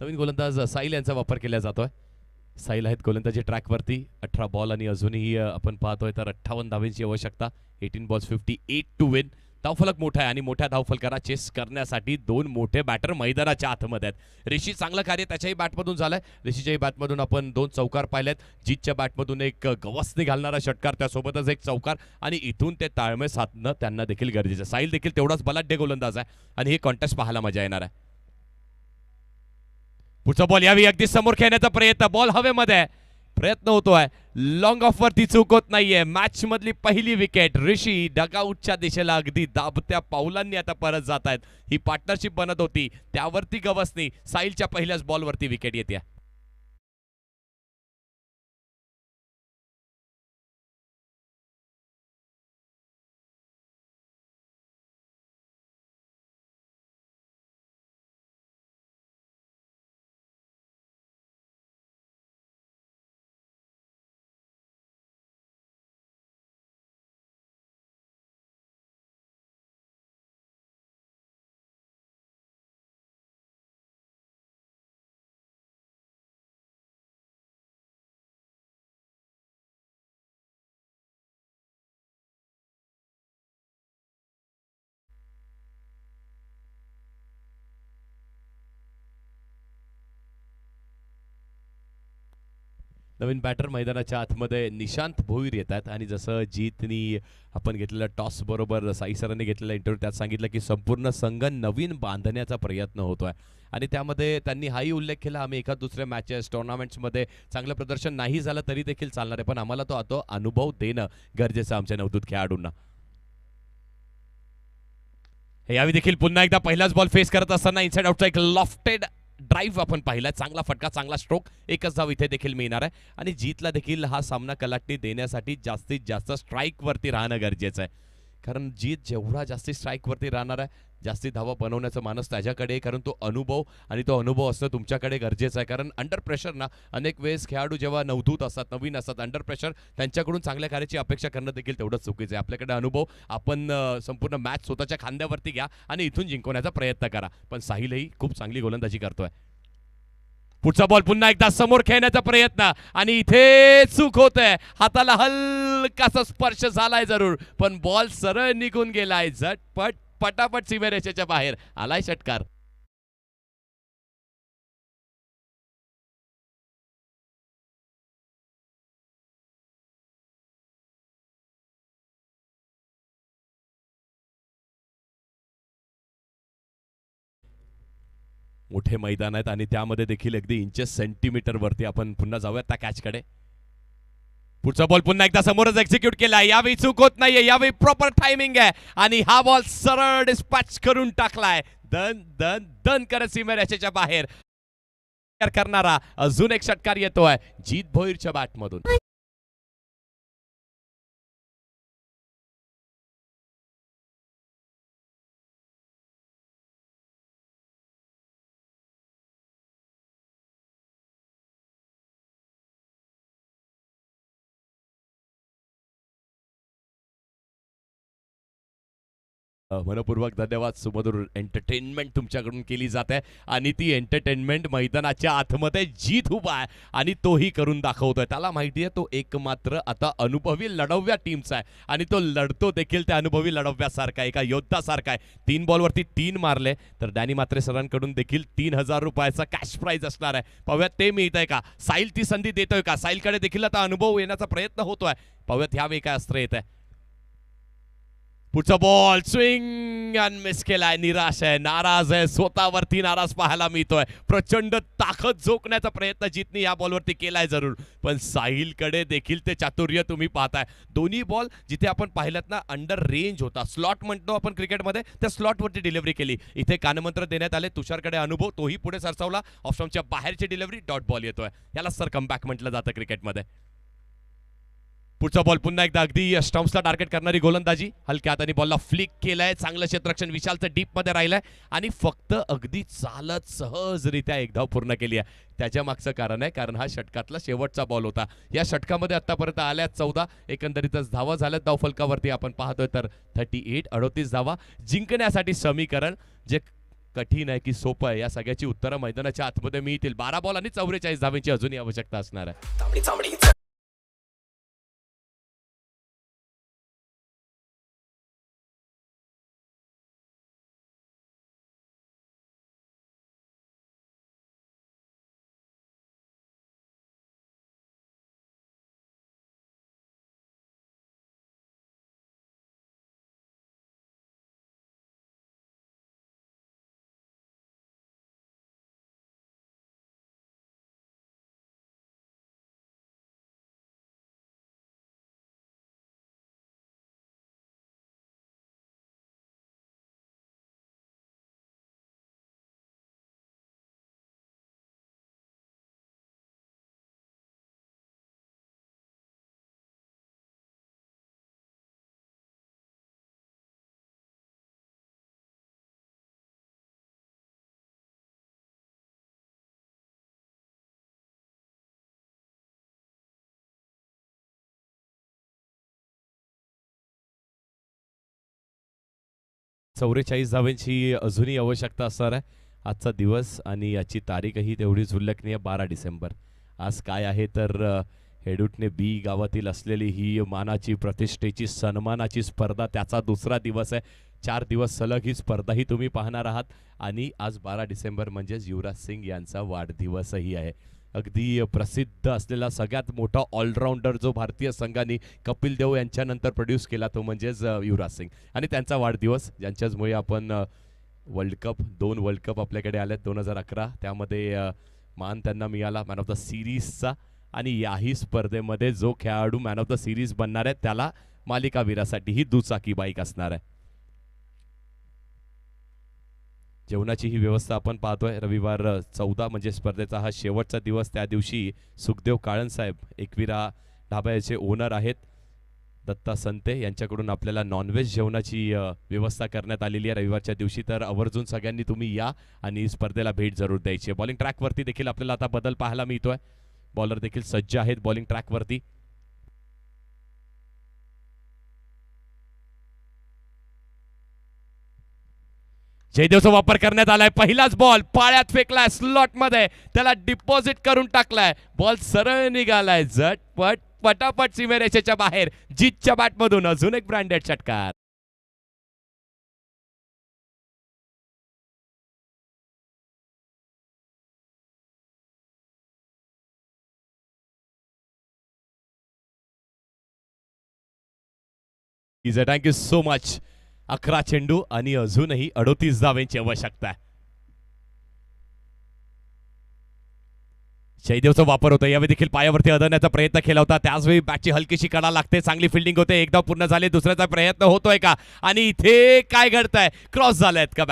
[SPEAKER 3] नवीन गोलंदाज साहिल यांचा वापर केला जातोय. साहिल आहेत गोलंदाजी ट्रॅकवरती. 18 बॉल आणि अजूनही आपण पाहतोय तर 58 धावांची आवश्यकता. 18 बॉल्स 58 टू विन. धावफलक मोठा आहे आणि मोठ्या धावफलकाला चेस करण्यासाठी दोन मोठे बॅटर मैदानाच्या आतमध्ये आहेत. ऋषी चांगलं कार्य त्याच्याही बॅटमधून झालंय. ऋषीच्याही बॅटमधून आपण 2 चौकार पाहिलेत. जीतच्या बॅटमधून एक गवसणी घालणारा षटकार, त्यासोबतच एक चौकार आणि इथून ते ताळमेळ साधणं त्यांना देखील गरजेचं. साहिल देखील तेवढाच बलाढ्य गोलंदाज आहे आणि हे कॉन्टेस्ट पाहायला मजा येणार आहे. पुढचा बॉल यावी अगदी समोर खेळण्याचा प्रयत्न. बॉल हवेमध्ये आहे. प्रयत्न होतोय. लॉंग ऑफ वरती चूक होत नाहीये. मॅच मधली पहिली विकेट. ऋषी डगआउटच्या दिशेला अगदी दाबत्या पावलांनी आता परत जात आहेत. ही पार्टनरशिप बनत होती त्यावरती गवसणी. साहिलच्या पहिल्याच बॉलवरती विकेट येते. नवीन बॅटर मैदानाच्या आतमध्ये निशांत भोईर येतात आणि जसं जीतनी आपण घेतलेला टॉस बरोबर साई सरांनी घेतलेला इंटरव्ह्यू त्यात सांगितलं की संपूर्ण संघ नवीन बांधण्याचा प्रयत्न होतोय आणि त्यामध्ये त्यांनी हाही उल्लेख केला, आम्ही एका दुसऱ्या मॅचेस टुर्नामेंट्समध्ये चांगलं प्रदर्शन नाही झालं तरी देखील चालणार आहे, पण आम्हाला तो अनुभव देणं गरजेचं आमच्या नवदूत खेळाडूंना. यावेळी देखील पुन्हा एकदा पहिलाच बॉल फेस करत असताना इनसाइड आउटचा एक लॉफ्टेड ड्राईव्ह आपण पाहिलाय. चांगला फटका, चांगला स्ट्रोक. एकच धाव इथे देखील मिळणार आहे आणि जीतला देखील हा सामना कलाटणी देण्यासाठी जास्तीत जास्त स्ट्राईक वरती राहणं गरजेचं आहे, कारण जीत जेवढा जास्ती स्ट्राईक वरती राहणार आहे जास्ती धावा बनवण्याचा मानस त्याच्याकडे आहे, कारण तो अनुभव असणं तुमच्याकडे गरजेचं आहे. कारण अंडर प्रेशर ना अनेक वेळेस खेळाडू जेव्हा नवधूत असतात, नवीन असतात, अंडर प्रेशर त्यांच्याकडून चांगल्या कार्याची अपेक्षा करणं देखील तेवढंच चुकीचं आहे. आपल्याकडे अनुभव, आपण संपूर्ण मॅच स्वतःच्या खांद्यावरती घ्या आणि इथून जिंकवण्याचा प्रयत्न करा. पण साहिलही खूप चांगली गोलंदाजी करतोय. पुढचा बॉल पुन्हा एकदा समोर खेळण्याचा प्रयत्न आणि इथे चूक होते. हाताला हलकासा स्पर्श झालाय जरूर, पण बॉल सरळ निघून गेलाय. झटपट पटापट सीमारेषेच्या बाहेर आलाय षटकार. मोठे मैदान आहेत आणि त्यामध्ये देखील अगदी इंचेस सेंटीमीटर वरती आपण पुन्हा जाऊयात त्या कॅचकडे. पुढचा बॉल पुन्हा एकदा समोरच एक्झिक्यूट केला. यावेळी चूक होत नाहीये, यावेळी प्रॉपर टायमिंग आहे आणि हा बॉल सरळ डिस्पॅच करून टाकलाय. दन दन दन करत सीमारेषेच्या बाहेर करणारा अजून एक षटकार येतोय जीत भोईरच्या बॅटमधून. मनपूर्वक धन्यवाद. सुमधुर एंटरटेनमेंट तुमच्याकडून केली जाते आणि ती एंटरटेनमेंट मैदानाच्या आतमध्ये जीत उभा आहे आणि तोही करून दाखवतोय. त्याला माहिती आहे तो एकमात्र आता अनुभवी लढवया टीमचा आहे आणि तो लढतो देखील त्या अनुभवी लढव्यासारखा, एका योद्धासारखा आहे. 3 बॉलवरती 3 मारले तर डॅनी मात्रे सरांकडून देखील 3000 रुपयाचा कॅश प्राइज असणार आहे. पाहूयात ते मिळतंय का, साहिल ती संधी देतोय का. साहिलकडे देखील आता अनुभव येण्याचा प्रयत्न होतोय. पाहूयात ह्यावेळी काय अस्त्र येत आहे. पुढचा बॉल स्विंग आणि मिस केलाय. निराश आहे, नाराज आहे, स्वतःवरती नाराज पाहायला मिळतोय. प्रचंड ताकद झोकण्याचा प्रयत्न जीतनी या बॉलवरती केलाय जरूर, पण साहिलकडे देखील ते चातुर्य तुम्ही पाहताय. दोन्ही बॉल जिथे आपण पाहिलात ना अंडर रेंज होता, स्लॉट म्हणतो आपण क्रिकेटमध्ये, त्या स्लॉटवरती डिलिव्हरी केली. इथे कानमंत्र देण्यात आले. तुषारकडे अनुभव, तोही पुढे सरसावला. ऑफस्टंपच्या बाहेरची डिलिव्हरी, डॉट बॉल येतोय. याला सर कमबॅक म्हटलं जातं क्रिकेटमध्ये. पुढचा बॉल पुन्हा एकदा अगदी स्टंप्सला टार्गेट करणारी गोलंदाजी. हलक्या हाताने बॉलला फ्लिक केलाय. चांगलं क्षेत्ररक्षण विशालचं डीप मध्ये राहिलंय आणि फक्त अगदी चालत सहजरित्या एक धाव पूर्ण केली आहे. त्याच्या मागचं कारण आहे, कारण हा षटकातला शेवटचा बॉल होता. या षटकामध्ये आतापर्यंत आल्यात 14, एकंदरीतच धावा झाल्यात धाव फलकावरती आपण पाहतोय तर 38, 38 धावा जिंकण्यासाठी समीकरण जे कठीण आहे की सोपं आहे या सगळ्याची उत्तरं मैदानाच्या आतमध्ये मिळतील. 12 बॉल आणि 44 धावांची अजूनही आवश्यकता असणार आहे. चौवेचाळीस धावांची अजूनही आवश्यकता असणार आहे आजचा दिवस आणि याची तारीखही तेवढीच उल्लेखनीय 12 डिसेंबर. आज काय आहे तर हेडूटने बी गावातील असलेली ही मानाची प्रतिष्ठेची सन्मानाची स्पर्धा त्याचा दुसरा दिवस आहे. 4 दिवस सलग ही स्पर्धाही तुम्ही पाहणार आहात आणि आज 12 डिसेंबर म्हणजेच युवराज सिंग यांचा वाढदिवसही आहे. अगदी प्रसिद्ध असलेला सगळ्यात मोठा ऑलराऊंडर जो भारतीय संघाने कपिल देव यांच्यानंतर प्रोड्यूस केला तो म्हणजेच युवराज सिंग आणि त्यांचा वाढदिवस ज्यांच्याचमुळे आपण वर्ल्ड कप 2 वर्ल्ड कप आपल्याकडे आलेत 2011 त्यामध्ये मान त्यांना मिळाला मॅन ऑफ द सिरीजचा आणि याही स्पर्धेमध्ये जो खेळाडू मॅन ऑफ द सिरीज बनणार आहे त्याला मालिकावीरासाठी ही दुचाकी बाईक असणार आहे. जेवणाची ही व्यवस्था आपण पाहतोय. रविवार 14 म्हणजे स्पर्धेचा हा शेवटचा दिवस. त्या दिवशी सुखदेव काळनसाहेब एकविरा ढाब्याचे ओनर आहेत दत्ता संते यांच्याकडून आपल्याला नॉनव्हेज जेवणाची व्यवस्था करण्यात आलेली आहे रविवारच्या दिवशी. तर आवर्जून सगळ्यांनी तुम्ही या आणि स्पर्धेला भेट जरूर द्यायची आहे. बॉलिंग ट्रॅकवरती देखील आपल्याला आता बदल पाहायला मिळतोय. बॉलर देखील सज्ज आहेत बॉलिंग ट्रॅकवरती. जयदेवचा वापर करण्यात आलाय. पहिलाच बॉल पाळ्यात फेकलाय स्लॉट मध्ये त्याला डिपॉझिट करून टाकलाय. बॉल सरळ निघालाय झटपट पटापट सीमेरेषेच्या बाहेर. जीतच्या बॅटमधून अजून एक ब्रँडेड षटकार. Thank you so much. 11 चेंडू आणि अजूनही 38 धावांची आवश्यकता आहे. जयदेवचा वापर होतो. यावेळी देखील पायावरती अडवण्याचा प्रयत्न केला होता. त्याचवेळी बॅटची हलकीशी कडा लागते. चांगली फिल्डिंग होते. एकदा पूर्ण झाले दुसऱ्याचा प्रयत्न होतोय का आणि इथे काय घडतंय. क्रॉस झालेत का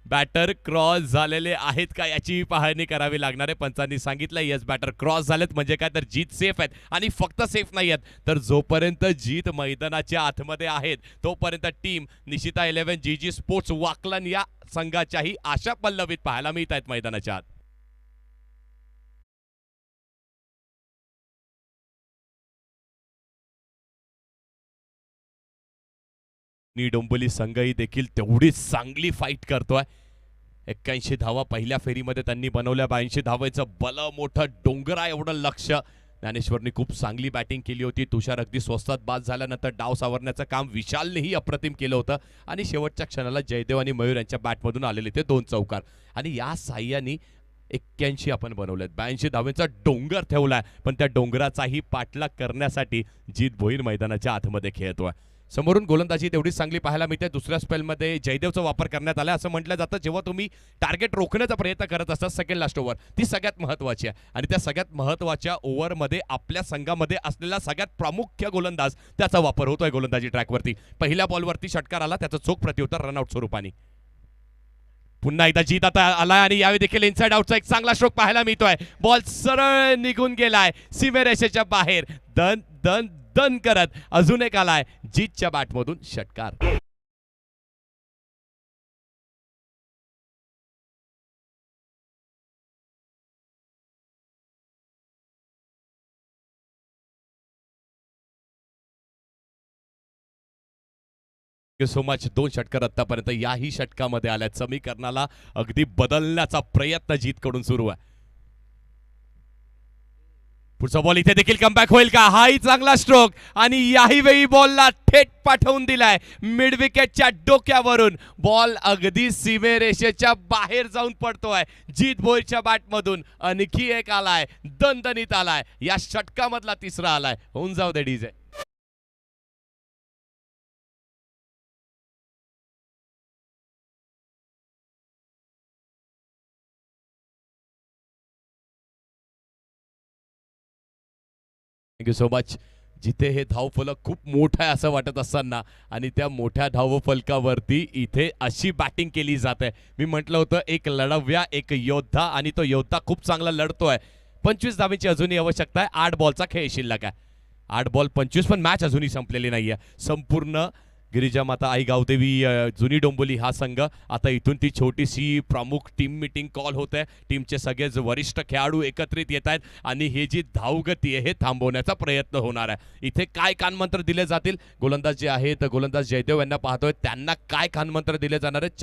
[SPEAKER 3] बॅटर क्रॉस झालेले आहेत का याची पाहणी करावी लागणार आहे. पंचांनी सांगितलं येस बॅटर क्रॉस झालेत म्हणजे काय तर जीत सेफ आहेत आणि फक्त सेफ नाही आहेत तर जोपर्यंत जीत मैदानाच्या आतमध्ये आहेत तोपर्यंत टीम निशिता 11 जीजी स्पोर्ट्स वाकलन या संघाच्याही आशा पल्लवीत पाहायला मिळत आहेत मैदानाच्या आत. डोंबिवली संघही देखील तेवढीच चांगली फाईट करतोय. 81 धावा पहिल्या फेरीमध्ये त्यांनी बनवल्या. 82 धावांचं बल मोठं डोंगरा एवढं लक्ष. ज्ञानेश्वरनी खूप चांगली बॅटिंग केली होती. तुषार अगदी स्वस्तात बाद झाल्यानंतर डाव सावरण्याचं काम विशालनेही अप्रतिम केलं होतं आणि शेवटच्या क्षणाला जयदेव आणि मयूर यांच्या बॅटमधून आलेले ते 2 चौकार आणि या साह्याने 81 आपण बनवलेत. 82 धावेचा डोंगर ठेवलाय पण त्या डोंगराचाही पाठलाग करण्यासाठी जीत भोईर मैदानाच्या आतमध्ये खेळतोय. समोरून गोलंदाजी तेवढीच चांगली पाहायला मिळते. दुसऱ्या स्पेलमध्ये जयदेवचा वापर करण्यात आला. असं म्हटलं जातं जेव्हा तुम्ही टार्गेट रोखण्याचा प्रयत्न करत असता सेकंड लास्ट ओव्हर ती सगळ्यात महत्त्वाची आहे आणि त्या सगळ्यात महत्त्वाच्या ओव्हरमध्ये आपल्या संघामध्ये असलेला सगळ्यात प्रामुख्य गोलंदाज त्याचा वापर होतोय गोलंदाजी ट्रॅकवरती. पहिल्या बॉलवरती षटकार आला त्याचं चोख प्रत्युत्तर रनआउट स्वरूपाने. पुन्हा एकदा जीत आता आलाय आणि यावेळी देखील इनसाइड आउटचा एक चांगला स्ट्रोक पाहायला मिळतोय. बॉल सरळ निघून गेलाय सीमेरेषेच्या बाहेर. दन दन दन करत अजून एक आलाय जीतच्या बॅटमधून षटकार. Thank you so much. 2 षटकार आतापर्यंत याही षटकामध्ये आल्यात. समीकरणाला अगदी बदलण्याचा प्रयत्न जीतकडून सुरू आहे. पुढचा बॉल इथे देखील कमबॅक होईल का? हाही चांगला स्ट्रोक आणि याही वेळी बॉलला थेट पाठवून दिलाय मिड विकेटच्या डोक्यावरून. बॉल अगदी सीमेरेषेच्या बाहेर जाऊन पडतोय जीत भोईरच्या बॅटमधून. आणखी एक आलाय, दणदणीत आलाय, या षटकामधला तिसरा आलाय. होऊन जाऊ दे डीजे. Thank you so much. जिथे हे धावफलक खूप मोठं आहे असं वाटत असताना आणि त्या मोठ्या धावफलकावरती इथे अशी बॅटिंग केली जाते. मी म्हटलं होतं एक लढव्या, एक योद्धा, आणि तो योद्धा खूप चांगला लढतोय. 25 धावेची अजूनही आवश्यकता आहे. 8 बॉलचा खेळ शिल्लक आहे. 8 बॉल 25, पण मॅच अजूनही संपलेली नाहीये. संपूर्ण गिरिजा माता आई गावदेवी जुनी डोंबिवली हा संघ, आता इथून ती छोटीशी प्रमुख टीम मीटिंग कॉल होते. टीमचे सगळेच वरिष्ठ खेळाडू एकत्रित येत आहेत आणि हे जी धावगती आहे हे थांबवण्याचा प्रयत्न होणार आहे. इथे काय कानमंत्र दिले जातील? गोलंदाज जे आहेत, गोलंदाज जयदेव यांना पाहतोय, त्यांना काय कानमंत्र दिले जाणार आहे?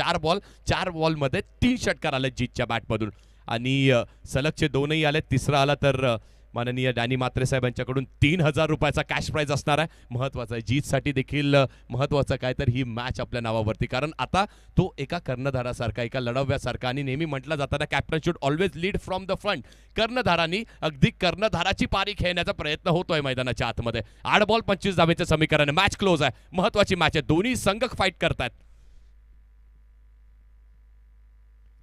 [SPEAKER 3] 4 बॉलमध्ये 3 षटकार आले जीतच्या बॅटमधून आणि सलगचे 2ही आले. तिसरा आला तर माननीय डॅनी मात्रे साहेब यांच्याकडून 3000 रुपयाचा कॅश प्राइज असणार आहे. महत्वाचं आहे जीतसाठी देखील महत्वाचं काय तर ही मॅच आपल्या नावावरती, कारण आता तो एका कर्णधारासारखा, एका लढव्यासारखा, आणि नेहमी म्हटलं जातं ना, captain should always lead from the front. कर्णधारांनी अगदी कर्णधाराची पारी खेळण्याचा प्रयत्न होतोय मैदानाच्या आतमध्ये. 8 बॉल 25 धावेचे समीकरण. मॅच क्लोज आहे. महत्वाची मॅच आहे. दोन्ही संघ फाईट करतात.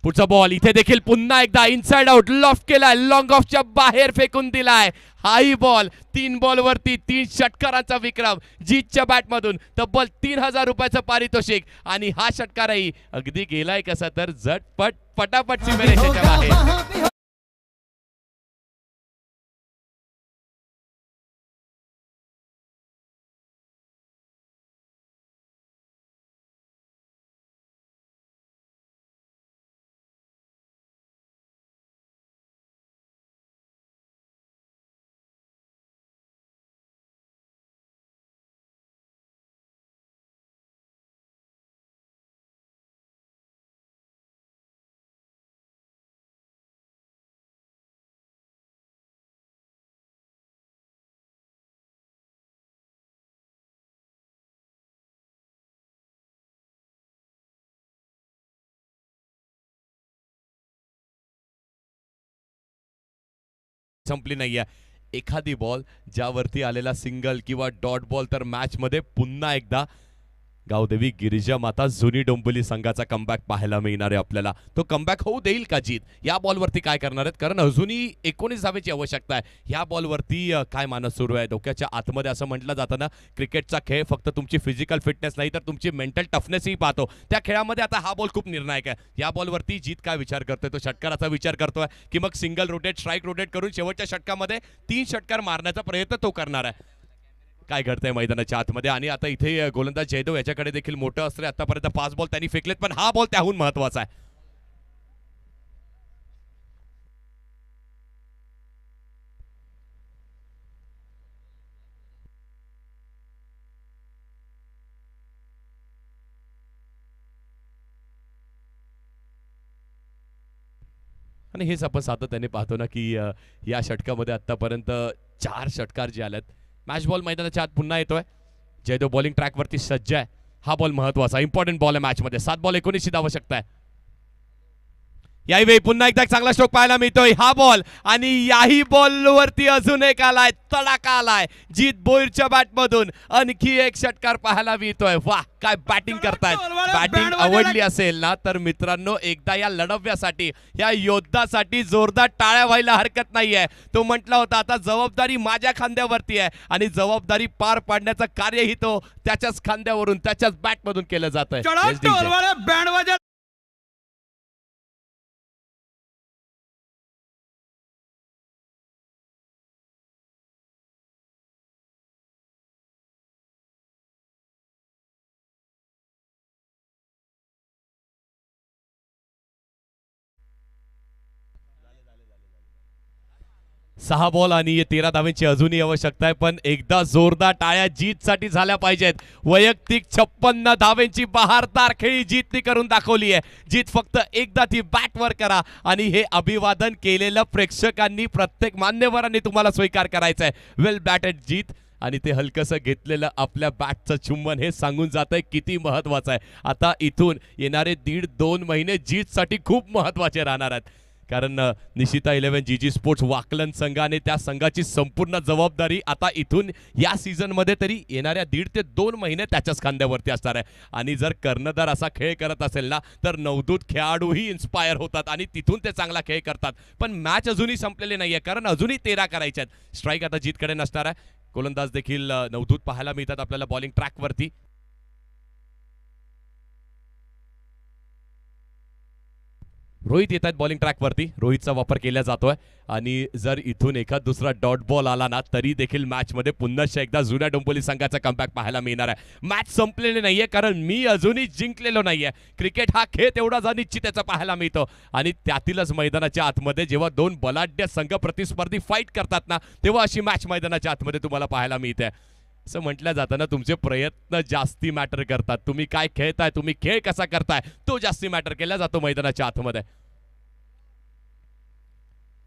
[SPEAKER 3] पुढचा बॉल इथे देखील पुन्हा एकदा इनसाइड आउट लॉफ्ट केलाय, लॉंग ऑफच्या बाहेर फेकून दिलाय. हाही बॉल 3 बॉलवरती 3 षटकारांचा विक्रम जीतच्या बॅटमधून. तब्बल 3000 रुपयाचं पारितोषिक आणि हा षटकारही अगदी गेलाय कसा तर झटपट पटापट सीमेरेषेच्या बाहेर. संपली नाहीये. एखादी बॉल ज्यावरती आलेला सिंगल किंवा डॉट बॉल तर मॅचमध्ये पुन्हा एकदा गावदेवी गिरिजा माता जुनी डोंबिवली संघाचा कमबॅक पाहायला मिळणार आहे आपल्याला. तो कमबॅक होऊ देईल का जीत? या बॉलवरती काय करणार आहेत? कारण अजूनही 19 धावेची आवश्यकता आहे. ह्या बॉलवरती काय मानस सुरू आहे डोक्याच्या आतमध्ये? असं म्हटलं जातं ना, क्रिकेटचा खेळ फक्त तुमची फिजिकल फिटनेस नाही तर तुमची मेंटल टफनेसही पाहतो. त्या खेळामध्ये आता हा बॉल खूप निर्णायक आहे. या बॉलवरती जीत काय विचार करतोय? तो षटकाराचा विचार करतोय की मग सिंगल रोटेट, स्ट्राईक रोटेट करून शेवटच्या षटकामध्ये 3 षटकार मारण्याचा प्रयत्न तो करणार आहे? काय घडतंय मैदानाच्या आतमध्ये? आणि आता इथे गोलंदाज जयदेव याच्याकडे देखील मोठं असतं. आतापर्यंत 5 बॉल त्यांनी फेकलेत, पण हा बॉल त्याहून महत्वाचा आहे. आणि हेच आपण सातत्याने पाहतो ना की या षटकामध्ये आतापर्यंत 4 षटकार जे आलेत. मॅच बॉल मैदानाच्या आत पुन्हा येतोय. जयदेव बॉलिंग ट्रॅकवरती सज्ज आहे. हा बॉल महत्वाचा, इम्पॉर्टंट बॉल आहे मॅचमध्ये. 7 बॉल 19 आवश्यकता आहे. याही वेळी पुन्हा एकदा चांगला स्ट्रोक पाहायला मिळतोय. हा बॉल आणि याही बॉलवरती अजून एक आलाय, तडाखा आलाय जीत भोईरच्या बॅटमधून. आणखी एक षटकार पाहायला मिळतोय. वाह, काय बॅटिंग करतायत. बॅटिंग आवडली असेल ना तर मित्रांनो, एकदा या लढव्यासाठी, या योद्धासाठी जोरदार टाळ्या व्हायला हरकत नाहीये. तो म्हटला होता आता जबाबदारी माझ्या खांद्यावरती आहे आणि जबाबदारी पार पाडण्याचं कार्यही तो त्याच्याच खांद्यावरून, त्याच्याच बॅटमधून केलं जात आहे. 6 बॉल आणि 13 धावांची अजूनही आवश्यकता आहे, पण एकदा जोरदार टाळ्या जीतसाठी झाल्या पाहिजेत. वैयक्तिक 56 धावांची बहारदार खेळी जीतनी करून दाखवली आहे. जीत फक्त एकदा ती बॅटवर करा आणि हे अभिवादन केलेलं प्रेक्षकांनी, प्रत्येक मान्यवरांनी तुम्हाला स्वीकार करायचं आहे. वेल बॅटेड जीत. आणि ते हलकंसं घेतलेलं आपल्या बॅटचं चुंबन हे सांगून जात आहे किती महत्वाचं आहे. आता इथून येणारे 1.5-2 महिने जीतसाठी खूप महत्वाचे राहणार आहेत, कारण निशिता 11 जीजी स्पोर्ट्स वाकलन संघाने त्या संघाची संपूर्ण जबाबदारी आता इथून या सीझनमध्ये तरी येणाऱ्या 1.5 ते 2 महिने त्याच्याच खांद्यावरती असणार आहे. आणि जर कर्णधार असा खेळ करत असेल ना, तर नवदूत खेळाडूही इन्स्पायर होतात आणि तिथून ते चांगला खेळ करतात. पण मॅच अजूनही संपलेली नाही आहे, कारण अजूनही 13 करायचे आहेत. स्ट्राईक आता जीतकडे नसणार आहे. गोलंदाज देखील नवदूत पाहायला मिळतात आपल्याला बॉलिंग ट्रॅकवरती. रोहित येत आहेत बॉलिंग ट्रॅकवरती. रोहितचा वापर केला जातोय आणि जर इथून एखाद दुसरा डॉट बॉल आला ना, तरी देखील मॅचमध्ये पुन्हा एकदा जुन्या डोंबिवली संघाचा कमबॅक पाहायला मिळणार आहे. मॅच संपलेली नाहीये, कारण मी अजूनही जिंकलेलो नाहीये. क्रिकेट हा खेळ तेवढाच अनिश्चिततेचा पाहायला मिळतो आणि त्यातीलच मैदानाच्या आतमध्ये जेव्हा 2 बलाढ्य संघ प्रतिस्पर्धी फाईट करतात ना, तेव्हा अशी मॅच मैदानाच्या आतमध्ये तुम्हाला पाहायला मिळते. असं म्हटलं जातं ना, तुमचे प्रयत्न जास्ती मॅटर करतात. तुम्ही काय खेळताय, तुम्ही खेळ कसा करताय, तो जास्ती मॅटर केला जातो मैदानाच्या आतमध्ये.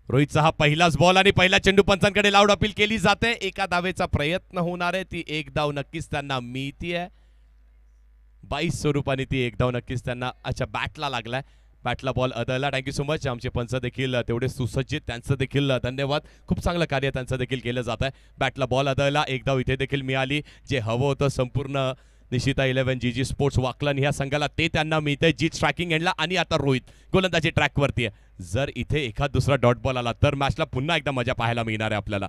[SPEAKER 3] रोहितचा हा पहिलाच बॉल आणि पहिला चेंडू पंचांकडे लाऊड अपील केली जाते. एका धावेचा प्रयत्न होणार आहे, ती एक धाव नक्कीच त्यांना मिळतीये. 22 स्वरूपाने ती एक धाव नक्कीच त्यांना अच्छा बॅटला लागलाय. बॅटला बॉल अदळला. Thank you so much. आमचे पंच देखील तेवढे सुसज्जित, त्यांचं देखील धन्यवाद. खूप चांगलं कार्य त्यांचं देखील केलं जात आहे. बॅटला बॉल अदळला. एक धाव इथे देखील मिळाली. जे हवं होतं संपूर्ण निशिता 11 जीजी स्पोर्ट्स वाकलन ह्या संघाला, ते त्यांना मिळतंय. जीत स्ट्रायकिंग एंडला आणि आता रोहित गोलंदाजी ट्रॅकवरती आहे. जर इथे एखाद दुसरा डॉट बॉल आला तर मॅचला पुन्हा एकदा मजा पाहायला मिळणार आहे आपल्याला.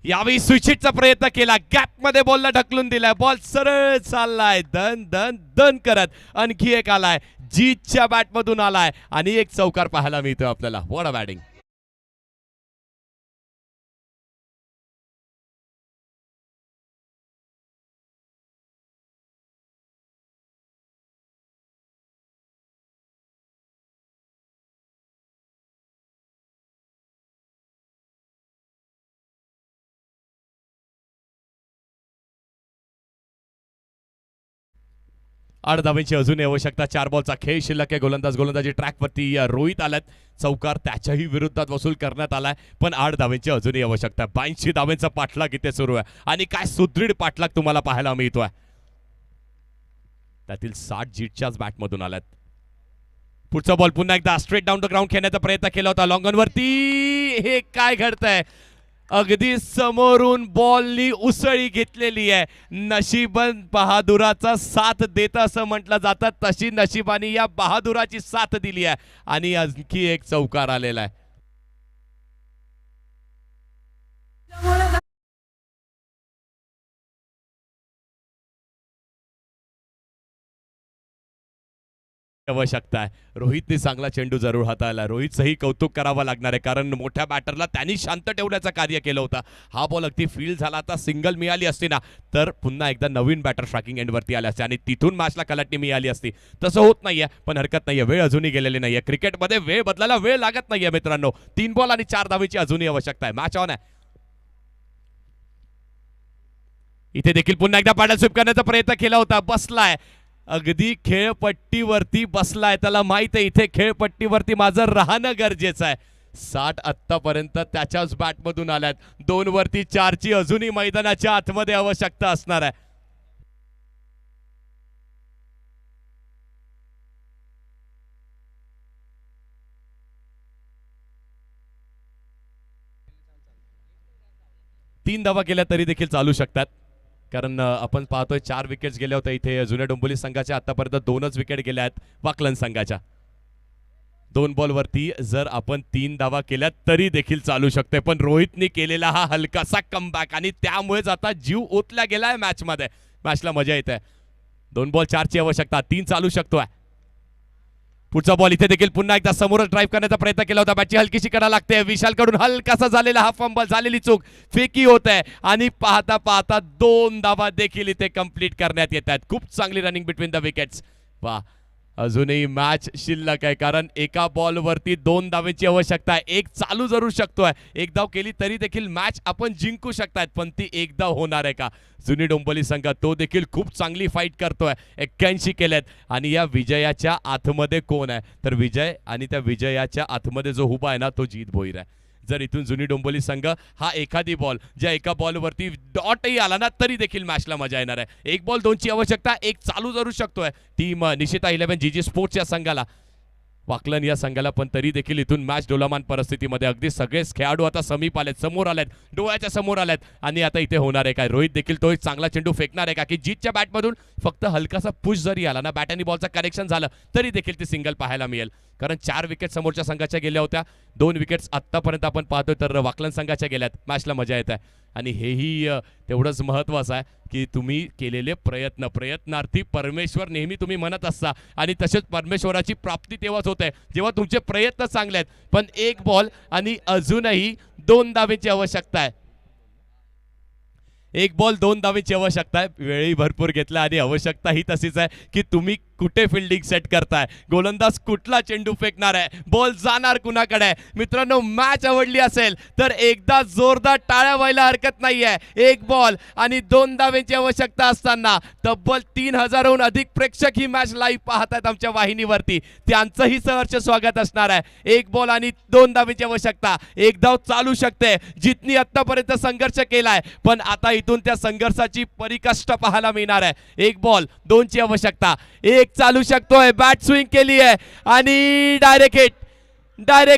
[SPEAKER 3] यावेळी स्विचिटचा प्रयत्न केला, गॅपमध्ये बॉलला ढकलून दिलाय. बॉल सरळ चाललाय, दन दन दन करत. आणखी एक आलाय, जीतच्या बॅटमधून आलाय आणि एक चौकार पाहायला मिळतोय आपल्याला. What a batting. आठ धावांची अजूनही आवश्यकता. 4 बॉलचा खेळ शिल्लक आहे. गोलंदाजी ट्रॅकवरती रोहित आलात. चौकार त्याच्याही विरोधात वसूल करण्यात आलाय, पण 8 धावांची अजूनही आवश्यकता. 82 धावांचा पाठलाग इथे सुरू आहे आणि काय सुदृढ पाठलाग तुम्हाला पाहायला मिळतोय. त्यातील 60 जीटच्याच बॅटमधून आल्यात. पुढचा बॉल पुन्हा एकदा स्ट्रेट डाऊन द ग्राउंड खेळण्याचा प्रयत्न केला होता लॉंग ऑन वरती. हे काय घडतंय. अगदी समोरून बॉलनी उसळी घेतलेली आहे. नशीबन बहादुराचा साथ देत असं म्हटलं जातं, तशी नशिबाने या बहादुराची साथ दिली आहे आणि आणखी एक चौकार आलेला आहे. आवश्यकता आहे. रोहितने चांगला चेंडू जरूर हाताळला. रोहितचंही कौतुक करावं लागणार आहे, कारण मोठ्या बॅटरला त्यांनी शांत ठेवण्याचं कार्य केलं होतं. हा बॉल अगदी फील्ड झाला, आता सिंगल मिळाली असती ना, तर पुन्हा एकदा नवीन बॅटर स्ट्रायकिंग एंडवरती आले असते आणि तिथून मॅचला कलाटणी मिळाली असती. तसं होत नाहीये, पण हरकत नाहीये. वेळ अजूनही गेलेली नाहीये. क्रिकेटमध्ये वेळ बदलायला वेळ लागत नाहीये मित्रांनो. 3 बॉल आणि 4 धावेची अजूनही आवश्यकता आहे. मॅच ऑन आहे. इथे देखील पुन्हा एकदा पॅडल स्वीप करण्याचा प्रयत्न केला होता. बसलाय, अगदी खेळपट्टीवरती बसलाय. त्याला माहित आहे इथे खेळपट्टीवरती माझं राहणं गरजेचं आहे. 60 आत्तापर्यंत त्याच्याच बॅटमधून आल्यात. 2 वरती 4 ची अजूनही मैदानाच्या आतमध्ये आवश्यकता असणार आहे. तीन धावा केल्या तरी देखील चालू शकतात, कारण आपण पाहतोय 4 विकेट्स गेल्या होत्या इथे जुन्या डोंबिवली संघाच्या. आतापर्यंत 2च विकेट गेल्या आहेत वाकलन संघाच्या. 2 बॉलवरती जर आपण 3 धावा केल्या तरी देखील चालू शकते, पण रोहितने केलेला हा हलकासा कमबॅक आणि त्यामुळेच आता जीव ओतला गेलाय मॅचमध्ये. मॅचला मजा येते. 2 बॉल 4 ची आवश्यकता. 3 चालू शकतोय. पुढचा बॉल इथे देखील पुन्हा एकदा समोरच ड्राईव्ह करण्याचा प्रयत्न केला होता. बॅटची हलकीशी कडा लागते. विशाल कडून हलकासा झालेला हा फंबल, झालेली चूक, फेकी होत आहे आणि पाहता पाहता 2 धावा देखील इथे कंप्लीट करण्यात येत आहेत. खूप चांगली रनिंग बिटवीन द विकेट्स. वा, अजूनही मॅच शिल्लक आहे, कारण एका बॉलवरती 2 धावेची आवश्यकता आहे. एक चालू जरूर शकतोय, एक धाव केली तरी देखील मॅच आपण जिंकू शकतायत, पण ती एक धाव होणार आहे का? जुनी डोंबिवली संघ तो देखील खूप चांगली फाईट करतोय. 81 केलेत आणि या विजयाच्या आतमध्ये कोण आहे? तर विजय आणि त्या विजयाच्या आतमध्ये जो उभा आहे ना, तो जीत भोईर आहे. जर इथून जुनी डोंबिवली संघ हा एखादी बॉल ज्या एका बॉलवरती डॉटही आला ना, तरी देखील मॅचला मजा येणार आहे. एक बॉल 2ची आवश्यकता, एक चालू जरूर शकतोय टीम निशिता 11 जीजी स्पोर्ट्स या संघाला, वाकलन या संघाला, पण तरी देखील इथून मॅच डोलामान परिस्थितीमध्ये अगदी सगळेच खेळाडू आता समीप आलेत, समोर आलेत, डोळ्याच्या समोर आलेत. आणि आता इथे होणार आहे काय? रोहित देखील तो एक चांगला चेंडू फेकणार आहे का, की जीतच्या बॅटमधून फक्त हलकासा पुश जरी आला ना, बॅट आणि बॉलचा कनेक्शन झालं तरी देखील ती सिंगल पाहायला मिळेल. कारण 4 विकेट समोरच्या संघाच्या गेल्या होत्या, 2 विकेट्स आत्तापर्यंत आपण पाहतोय तर वाकलन संघाच्या गेल्यात. मॅचला मजा येत आहे आणि हेही तेवढंच महत्त्वाचं आहे की तुम्ही केलेले प्रयत्नार्थी परमेश्वर नेहमी तुम्ही म्हणत असता, आणि तसेच परमेश्वराची प्राप्ती तेव्हाच होते जेव्हा तुमचे प्रयत्न चांगले आहेत. पण एक बॉल आणि अजूनही 2 धावेची आवश्यकता आहे. एक बॉल 2 धावेची आवश्यकता आहे. वेळही भरपूर घेतला आणि आवश्यकता ही तशीच आहे की तुम्ही कुठे फिल्डिंग सेट करताय, गोलंदाज कुठला चेंडू फेकणार आहे, बॉल जाणार कुणाकडे. मित्रांनो, मॅच आवडली असेल तर एकदा जोरदार टाळ्या व्हायला हरकत नाहीये. एक बॉल आणि 2 धावेची आवश्यकता असताना तब्बल 3000हून अधिक प्रेक्षक ही मॅच लाईव्ह पाहतात आमच्या वाहिनीवरती. त्यांचंही सहर्ष स्वागत असणार आहे. एक बॉल आणि 2 धावेची आवश्यकता, एक धाव चालू शकते. जितनी आतापर्यंत संघर्ष केलाय, पण आता इथून त्या संघर्षाची परिकाष्ठा पाहायला मिळणार आहे. एक बॉल 2ची आवश्यकता, एक चालू शकतोय, बॅट स्विंग केली आहे आणि डायरेक्ट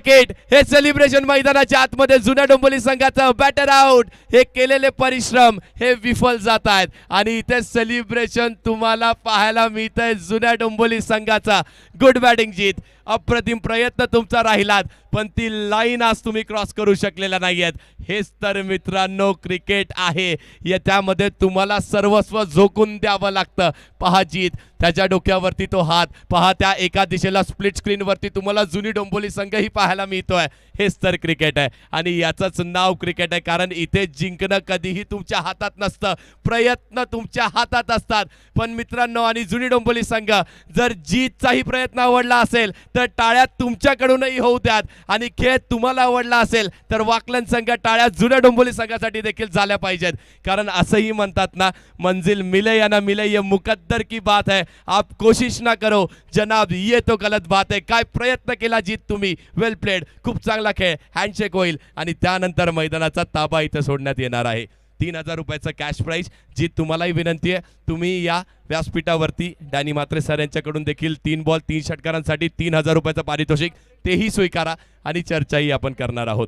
[SPEAKER 3] हिट. हे सेलिब्रेशन मैदानाच्या आतमध्ये जुन्या डोंबिवली संघाचं बॅटर आउट. हे केलेले परिश्रम हे विफल जात आहेत आणि इथे सेलिब्रेशन तुम्हाला पाहायला मिळतंय जुन्या डोंबिवली संघाचा. गुड बॅटिंग जीत, अप्रतिम प्रयत्न तुमचा राहिलात, पण ती लाईन आज तुम्ही क्रॉस करू शकलेल्या नाहीयेत. हेच तर मित्रांनो क्रिकेट आहे, त्यामध्ये तुम्हाला सर्वस्व झोकून द्यावं लागतं. पहा जीत, त्याच्या डोक्यावरती तो हात पहा, त्या एका दिशेला स्प्लिट स्क्रीनवरती तुम्हाला जुनी डोंबिवली संघही पाहायला मिळतोय. हेच तर क्रिकेट आहे आणि याचंच नाव क्रिकेट आहे, कारण इथे जिंकणं कधीही तुमच्या हातात नसतं, प्रयत्न तुमच्या हातात असतात. पण मित्रांनो, आणि जुनी डोंबिवली संघ जर जीतचाही प्रयत्न आवडला असेल तर टाळ्या तुमच्याकडूनही होऊ द्यात, आणि खेळ तुम्हाला आवडला असेल तर वाकलन संघ टाळ्या जुन्या डोंबिवली संघासाठी देखील झाल्या पाहिजेत. कारण असंही म्हणतात ना, मंजिल मिले या ना मिले ये मुकद्दर की बात है, आप कोशिश ना करो जनाब ये तो गलत बात है. काय प्रयत्न केला जीत तुम्ही, वेल प्लेड, खूप चांगला खेळ. हँडशेक होईल आणि त्यानंतर मैदानाचा ताबा इथं सोडण्यात येणार आहे. 3000 रुपयाचं कॅश प्राईज. जी तुम्हालाही विनंती आहे, तुम्ही या व्यासपीठावरती डॅनी म्हात्रे सर यांच्याकडून देखील 3 बॉल 3 षटकारांसाठी 3000 रुपयाचं पारितोषिक तेही स्वीकारा आणि चर्चाही आपण करणार आहोत.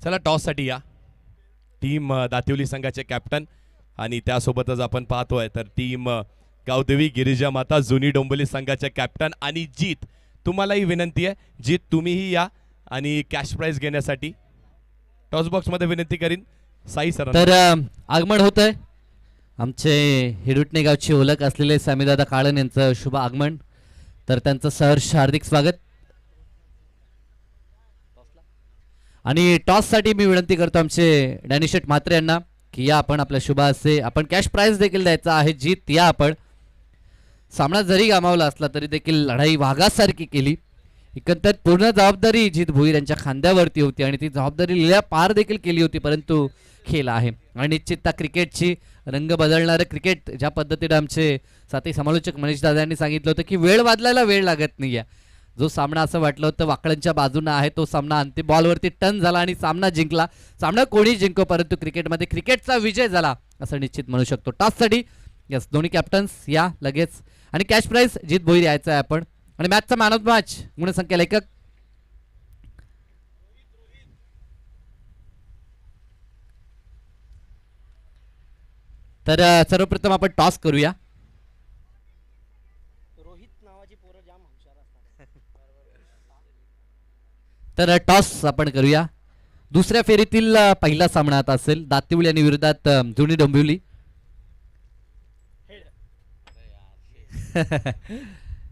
[SPEAKER 3] चला, टॉससाठी या. टीम दातिवली संघाचे कॅप्टन आणि त्यासोबतच आपण पाहतोय तर टीम गावदेवी गिरिजा माता जुनी डोंबिवली संघाचे कॅप्टन आणि जीत, तुम्हालाही विनंती आहे, जीत तुम्हीही या आणि कॅश प्राइज घेण्यासाठी. टॉस बॉक्समध्ये विनंती करीन साई सर.
[SPEAKER 1] तर आगमन होतंय आमचे हिडुटणे गावची ओळख असलेले सामीदादा काळन यांचं शुभ आगमन. तर त्यांचं सहर्ष हार्दिक स्वागत. आणि टॉससाठी मी विनंती करतो आमचे डॅनिशेट म्हात्रे यांना की या आपण आपल्या शुभ हस्ते आपण कॅश प्राइज देखील द्यायचा आहे. जीत या आपण. सामना जरी गमावला असला तरी देखील लढाई वाघासारखी केली. एकंदरीत पूर्ण जबाबदारी जीत भोईर यांच्या खांद्यावरती होती आणि ती जबाबदारी लिहिल्या पार देखील केली होती, परंतु खेळ आहे आणि निश्चितता क्रिकेटची रंग बदलणारं क्रिकेट. ज्या पद्धतीने आमचे साथी समालोचक मनीष दादा यांनी सांगितलं होतं की वेळ बदलायला वेळ लागत नाही आहे. जो सामना असं वाटलं होतं वाकळांच्या बाजूने आहे, तो सामना अंतिम बॉलवरती टर्न झाला आणि सामना जिंकला. सामना कोणी जिंको, परंतु क्रिकेटमध्ये क्रिकेटचा विजय झाला असं निश्चित म्हणू शकतो. टॉससाठी यस दोन्ही कॅप्टन्स या लगेच आणि कॅश प्राइज जीत भोईर यायचं आहे आपण. आणि मॅचचा मॅन ऑफ मॅच गुणसंख्या लेखक तर सर्वप्रथम आपण टॉस करूया. तर टॉस आपण करूया. दुसऱ्या फेरीतील पहिला सामना आता असेल दातिवली आणि विरोधात जुनी डोंबिवली.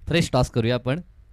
[SPEAKER 1] फ्रेश टॉस करूया आपण.